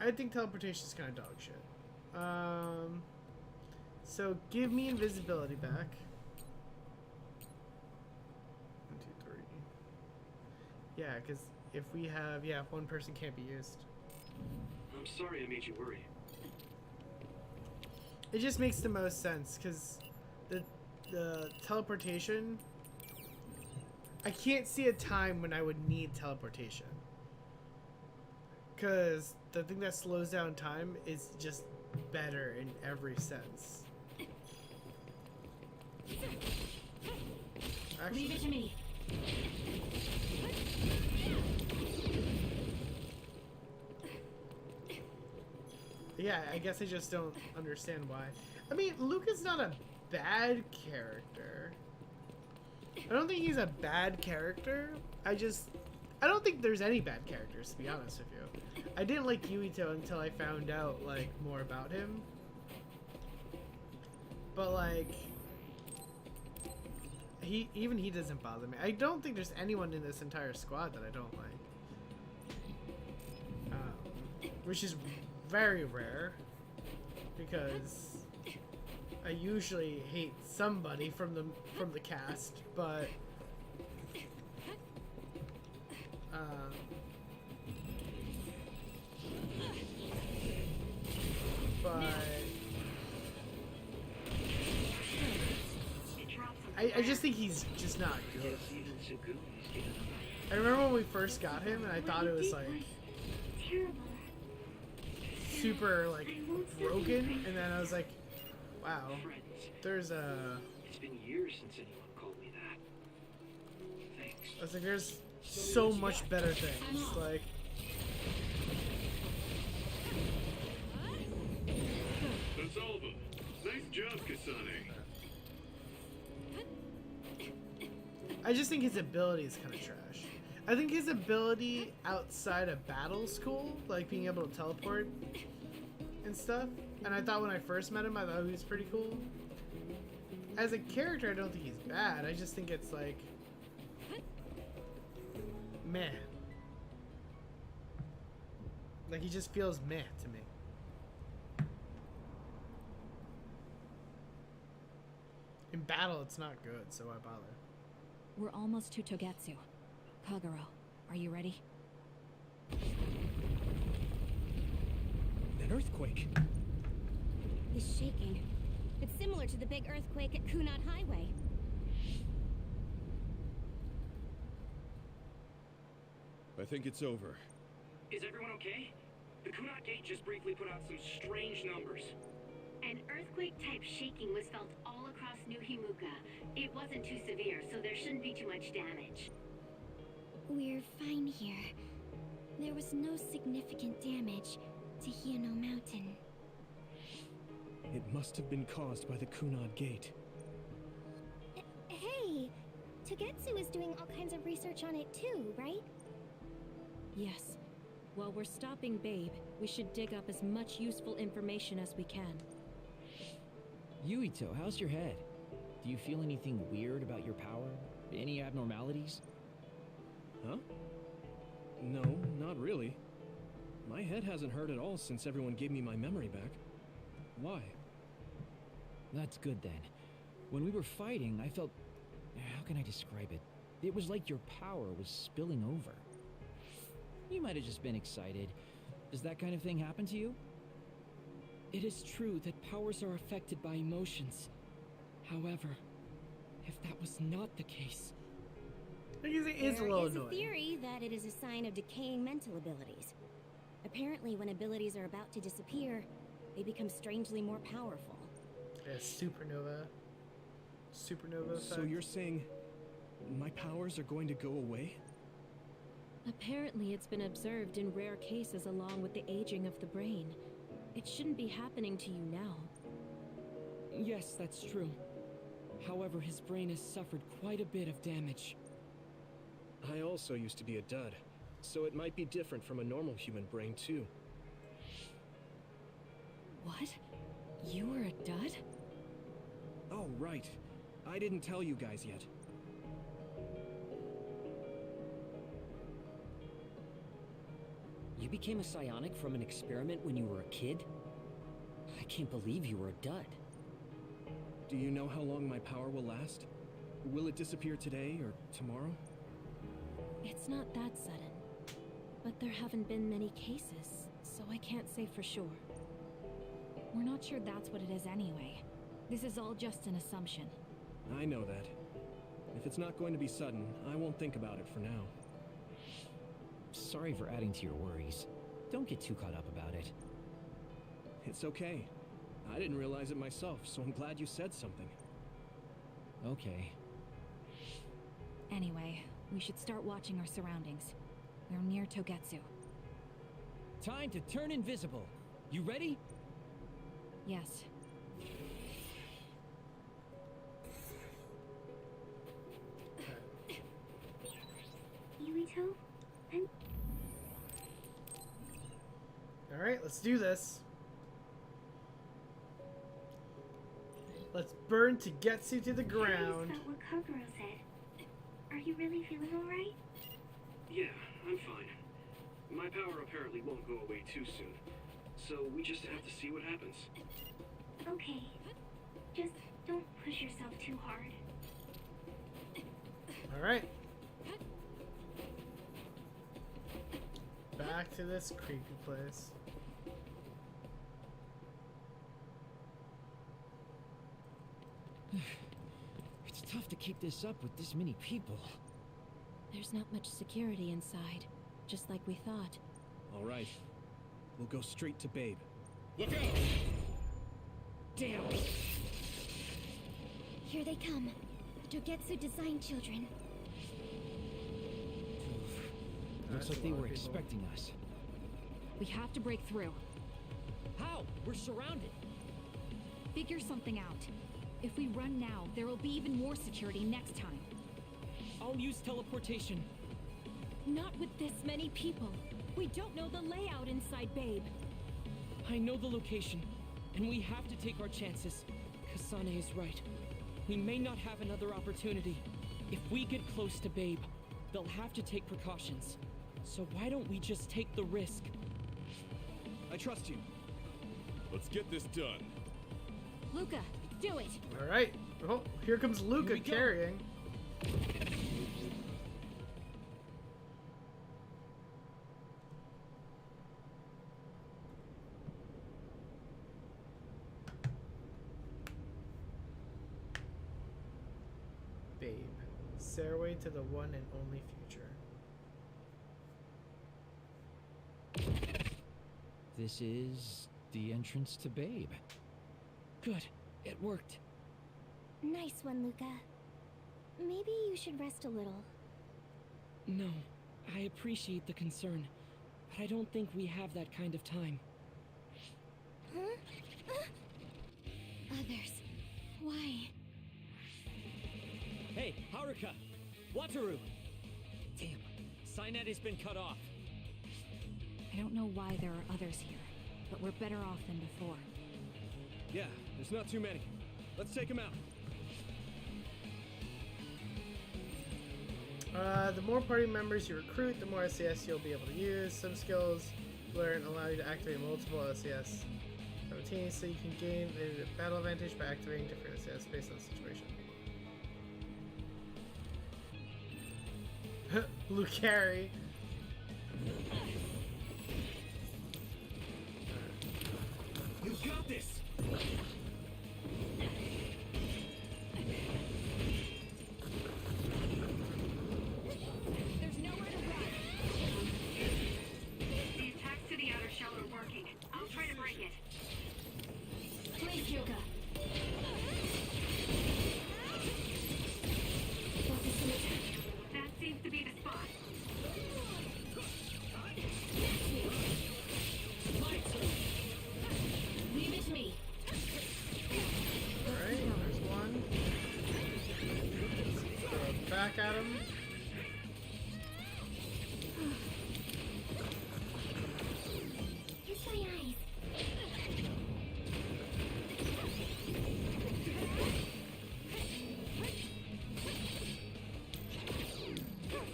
I think teleportation is kind of dog shit. So give me invisibility back. 1, 2, 3. Yeah, because if we have, one person can't be used. I'm sorry I made you worry. It just makes the most sense because the teleportation. I can't see a time when I would need teleportation. Because the thing that slows down time is just better in every sense. Actually, Leave it to me. yeah, I guess I just don't understand why. I mean, Luca's not a bad character. I don't think he's a bad character. I don't think there's any bad characters, to be honest with you. I didn't like Yuito until I found out, like, more about him. But, like, even he doesn't bother me. I don't think there's anyone in this entire squad that I don't like. Which is very rare, because I I usually hate somebody from the cast, but I just think he's just not good. I remember when we first got him, and I thought it was like super like broken, and then I was like, wow, there's a. It's been years since anyone called me that. Thanks. I was like, there's so much better things. Like, That's all of them. Nice job, Kasane. I just think his ability is kind of trash. I think his ability outside of battle school, like being able to teleport and stuff, and I thought when I first met him, I thought he was pretty cool. As a character, I don't think he's bad. I just think it's like, meh. Like, he just feels meh to me. In battle, it's not good, so why bother? We're almost to Togetsu. Kagero, are you ready? An earthquake. He's shaking. It's similar to the big earthquake at Kunad Highway. I think it's over. Is everyone okay? The Kunat Gate just briefly put out some strange numbers. An earthquake-type shaking was felt all across New Himuka. It wasn't too severe, so there shouldn't be too much damage. We're fine here. There was no significant damage to Hino Mountain. It must have been caused by the Kunad Gate. Hey! Togetsu is doing all kinds of research on it too, right? Yes. While we're stopping Babe, we should dig up as much useful information as we can. Yuito, how's your head? Do you feel anything weird about your power? Any abnormalities? Huh? No, not really. My head hasn't hurt at all since everyone gave me my memory back. Why? That's good then. When we were fighting, I felt... How can I describe it? It was like your power was spilling over. You might have just been excited. Does that kind of thing happen to you? It is true that powers are affected by emotions. However, if that was not the case... It is a little There is annoying. a theory that it is a sign of decaying mental abilities. Apparently, when abilities are about to disappear, they become strangely more powerful. Yeah, supernova. Supernova effect. So you're saying my powers are going to go away? Apparently, it's been observed in rare cases along with the aging of the brain. It shouldn't be happening to you now. Yes, that's true. However, his brain has suffered quite a bit of damage. I also used to be a dud, so it might be different from a normal human brain too. What? You were a dud? Oh, right. I didn't tell you guys yet. You became a psionic from an experiment when you were a kid? I can't believe you were a dud. Do you know how long my power will last? Will it disappear today or tomorrow? It's not that sudden. But there haven't been many cases, so I can't say for sure. We're not sure that's what it is anyway. This is all just an assumption. I know that. If it's not going to be sudden, I won't think about it for now. Sorry for adding to your worries. Don't get too caught up about it. It's okay. I didn't realize it myself, so I'm glad you said something. Okay. Anyway, we should start watching our surroundings. We're near Togetsu. Time to turn invisible. You ready? Yes. Yuito? Alright, let's do this. Let's burn Togetsu to the ground. That's not what Kagero said. Are you really feeling alright? Yeah, I'm fine. My power apparently won't go away too soon. So we just have to see what happens. Okay. Just too hard. All right. Back to this creepy place. It's tough to keep this up with this many people. There's not much security inside, just like we thought. All right. We'll go straight to Babe. Look out! Damn! Here they come. Dogetsu design children. Looks like they were expecting us. We have to break through. How? We're surrounded. Figure something out. If we run now, there will be even more security next time. I'll use teleportation. Not with this many people. We don't know the layout inside Babe. I know the location, and we have to take our chances. Kasane is right. We may not have another opportunity. If we get close to Babe, they'll have to take precautions. So why don't we just take the risk? I trust you. Let's get this done. Luca, do it! All right. Oh, here comes Luca carrying. Babe. Stairway to the one and only future. This is the entrance to Babe. Good. It worked. Nice one, Luca. Maybe you should rest a little. No, I appreciate the concern, but I don't think we have that kind of time. Huh? Others. Why? Hey, Haruka! Wataru! Damn, Cynet has been cut off. I don't know why there are others here, but we're better off than before. Yeah, there's not too many. Let's take them out. The more party members you recruit, the more SCS you'll be able to use. Some skills learn allow you to activate multiple SCS simultaneously. You can gain a battle advantage by activating different SCS based on the situation. Lucari. You got this! There's nowhere to run! The attacks to the outer shell are working. I'll try to break it. Please, Yuka! That seems to be the spot. Leave it to me! Alright, there's one. Throw back at him. Kiss my eyes.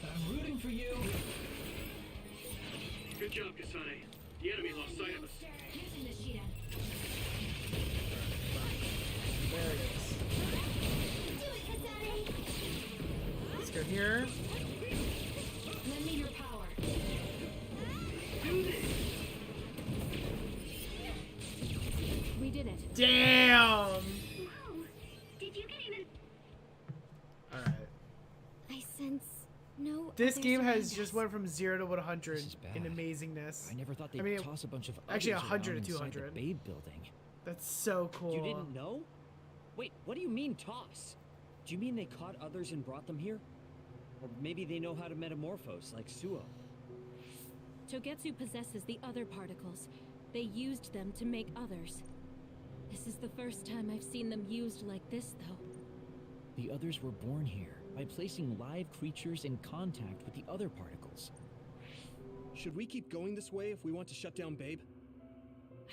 I'm rooting for you. Good job, Kasane. The enemy lost sight of us. Using the Shida. There it is. Do it, Kasane. Let's go here. Lend me your power. Do this! We did it. Damn! Whoa! Did you get even... Alright. I sense no. This others game has around just us. went from 0 to 100 This is bad. in amazingness. I never thought they'd I mean, toss a bunch of actually, others 100 around to inside 200. the Babe building. That's so cool. You didn't know? Wait, what do you mean toss? Do you mean they caught others and brought them here? Or maybe they know how to metamorphose, like Suo. Togetsu possesses the other particles. They used them to make others. This is the first time I've seen them used like this, though. The others were born here by placing live creatures in contact with the other particles. Should we keep going this way if we want to shut down Babe?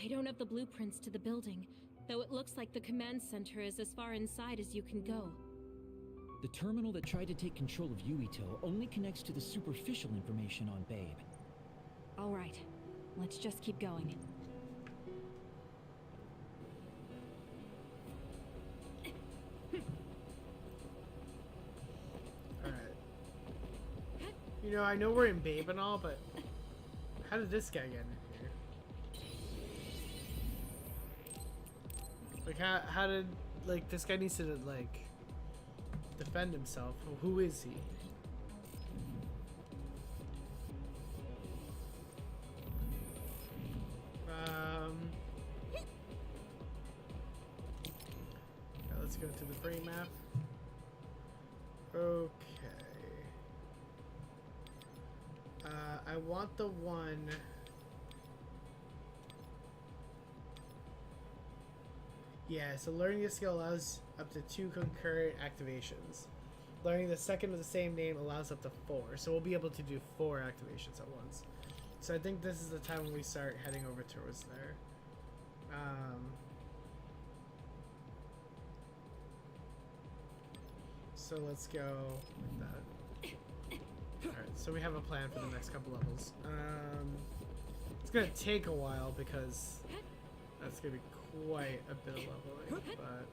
I don't have the blueprints to the building, though it looks like the command center is as far inside as you can go. The terminal that tried to take control of Yuito only connects to the superficial information on Babe. All right. Let's just keep going. You know, I know we're in Babe and all, but how did this guy get in here? Like, how did, like, this guy needs to, like, defend himself. Well, who is he? Yeah, let's go to the brain map. Okay. I want the one. Yeah, so learning this skill allows up to 2 concurrent activations. Learning the second with the same name allows up to 4. So we'll be able to do 4 activations at once. So I think this is the time when we start heading over towards there. So let's go like that. Alright, so we have a plan for the next couple levels. It's gonna take a while because that's gonna be quite a bit of leveling, but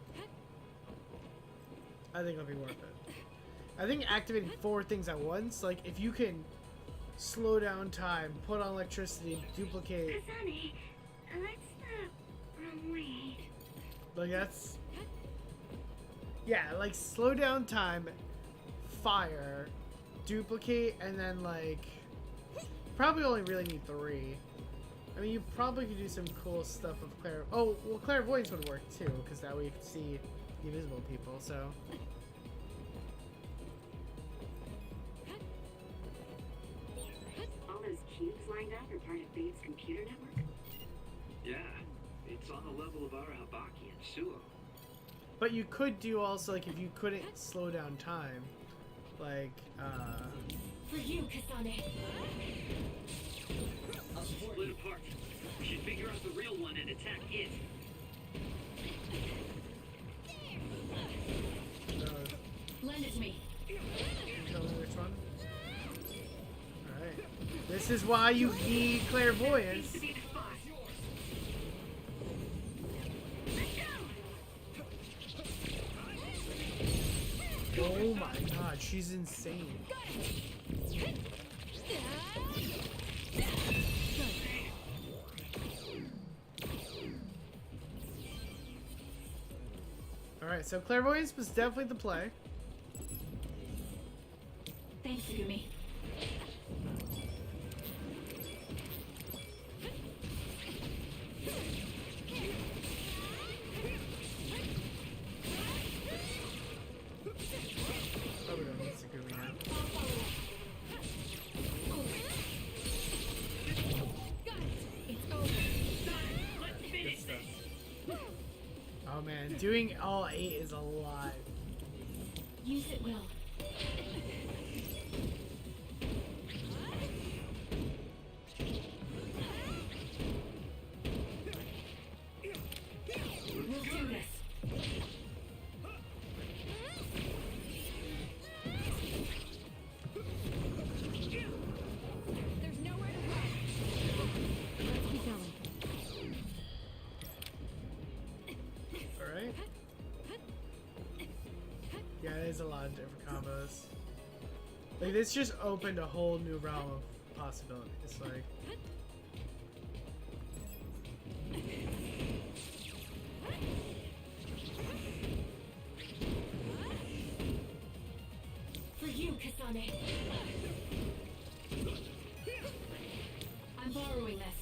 I think it'll be worth it. I think activating 4 things at once, like if you can slow down time, put on electricity, duplicate. Kasane, that's the wrong way. Like that's, yeah, like slow down time, fire, duplicate, and then like probably only really need 3. I mean, you probably could do some cool stuff with oh, well, clairvoyance would work too, because that way you could see the invisible people. So. All those cubes lined up are part of Babe's computer network? Yeah, it's on the level of our Habaki and Suo. But you could do also, like, if you couldn't slow down time, like, For you, Kasane. Split apart. We should figure out the real one and attack it. Lend it to me. Tell me which one. Alright. This is why you need clairvoyance. Oh my god, she's insane. Alright, so clairvoyance was definitely the play. Thanks, Sugumi. Probably don't need Sugumi now. Good stuff. Oh man, doing all 8 is a lot. Use it well. We'll do this. There's nowhere to run. Let's keep going. Alright. Yeah, there's a lot of different combos. Like, this just opened a whole new realm of possibilities. Like, For you, Kasane. I'm borrowing this.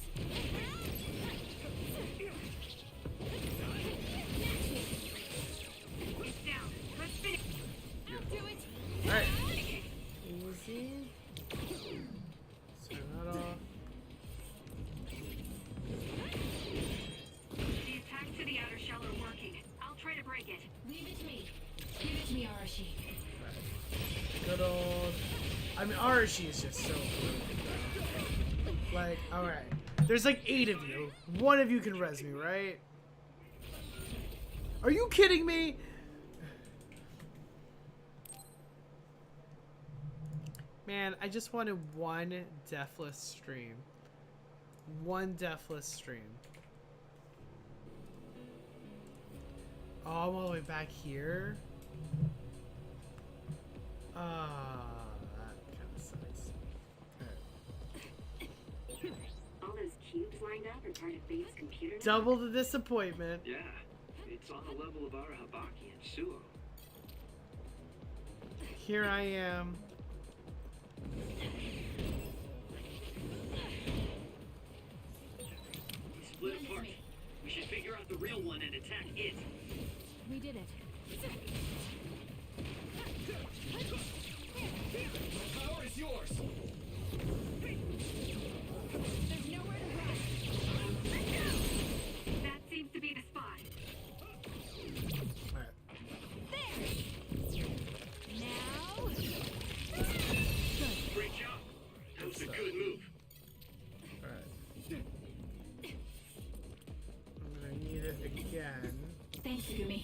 It's down. Let's finish. I'll do it. alright. Easy. Turn that off. The attack to the outer shell are working. I'll try to break it. Leave it to me. Give it to me, Arashi. Good old. I mean, Arashi is just so good. Like, alright. There's like 8 of you. One of you can res me, right? Are you kidding me? Man, I just wanted one deathless stream. One deathless stream. Oh, I'm all the way back here? That kind of sucks. lined up are part of Babe's computer network? Double the disappointment. Yeah, it's on the level of Arahabaki and Suo. Here I am. Split apart. We should figure out the real one and attack it. We did it. The power is yours! There's nowhere to run. That seems to be the spot. Alright. Now. Great job. That was a good move. Alright. I'm gonna need it again. Thanks, Gumi.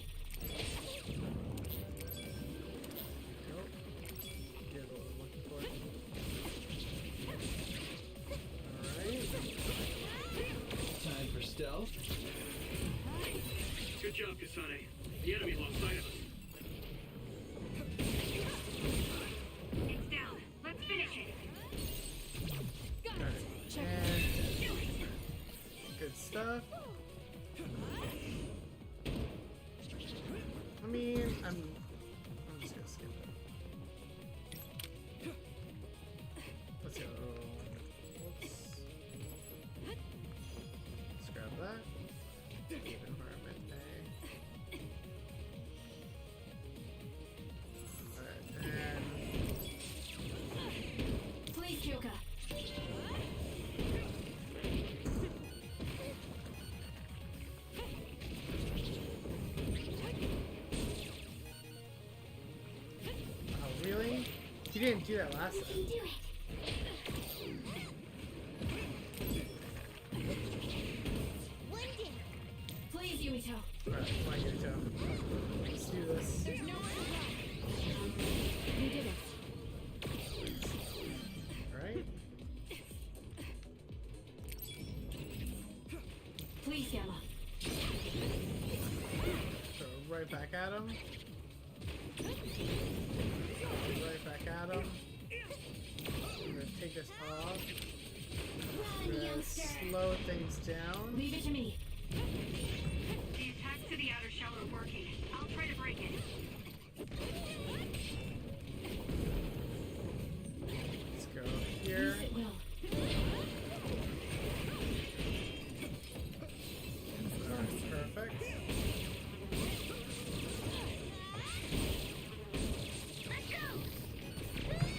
Nope. Get what I'm looking for. Alright. Time for stealth. Good job, Kasane. The enemy lost sight of us. It's down. Let's finish it. Alright. And good stuff. I mean, I'm just gonna skip it. Let's go. Whoops. Let's grab that. Environment A. Alright, and Please, Kyoka. oh, really? You didn't do that last time. Please, Yumito. Alright, come on, Yumito. Let's do this. There's nowhere to run. We did it. Alright. Please, Gamma. Throw right back at him. Right back at him. We're gonna take this off. We're gonna slow things down. Leave it to me. The attacks to the outer shell are working. I'll try to break it. Let's go here. Yes, it will. Alright, perfect.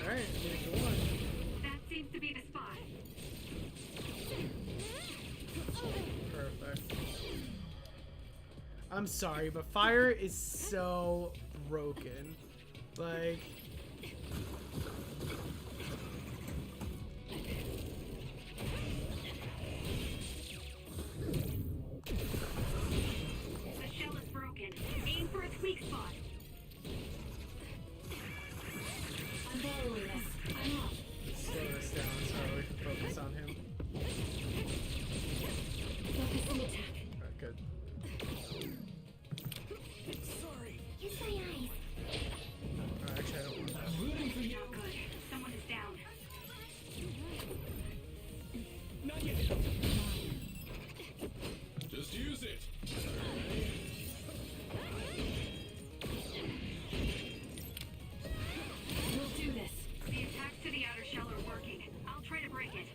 Alright, here's the one. That seems to be the spot. Perfect. I'm sorry, but fire is so broken. Like, The shell is broken. Aim for its weak spot. I'm following this. I'm off. slow this down so we can focus on him. Focus the attack. Alright, good. Sorry. Kiss my eyes. Actually, I don't want that. I'm rooting for you. Not good. Someone is down. Not yet. Just use it. We'll do this. The attacks to the outer shell are working. I'll try to break it.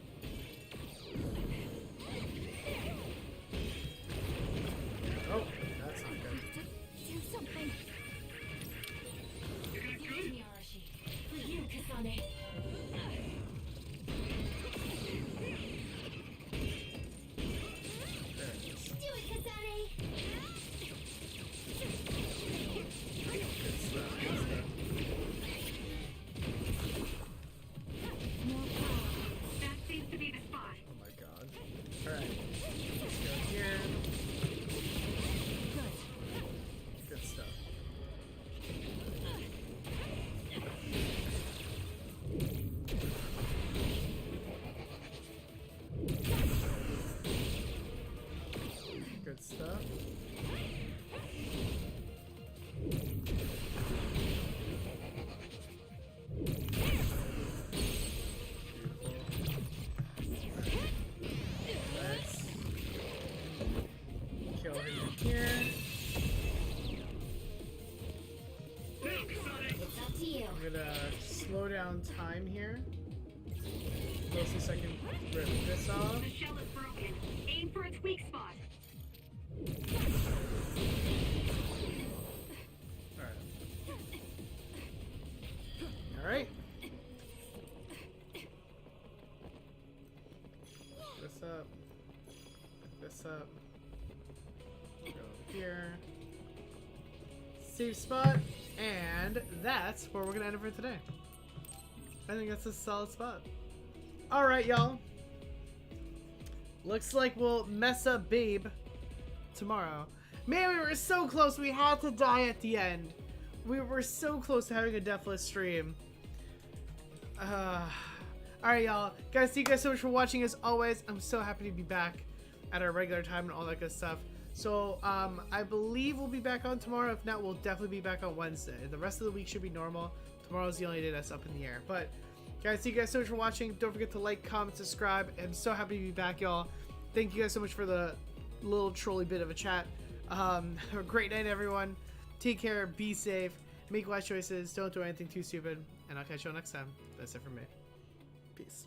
I'm gonna slow down time here. Mostly so I can rip this off. The shell is broken. Aim for its weak spot. Alright. This up. This up. Go over here. Safe spot. And that's where we're gonna end it for today. I think that's a solid spot. Alright, y'all. Looks like we'll mess up Babe tomorrow. Man, we were so close. We had to die at the end. We were so close to having a deathless stream. Alright, y'all. Guys, thank you guys so much for watching. As always, I'm so happy to be back at our regular time and all that good stuff. So, I believe we'll be back on tomorrow. If not, we'll definitely be back on Wednesday. The rest of the week should be normal. Tomorrow's the only day that's up in the air. But, guys, thank you guys so much for watching. Don't forget to like, comment, subscribe. I'm so happy to be back, y'all. Thank you guys so much for the little trolly bit of a chat. Have a great night, everyone. Take care. Be safe. Make wise choices. Don't do anything too stupid. And I'll catch you all next time. That's it from me. Peace.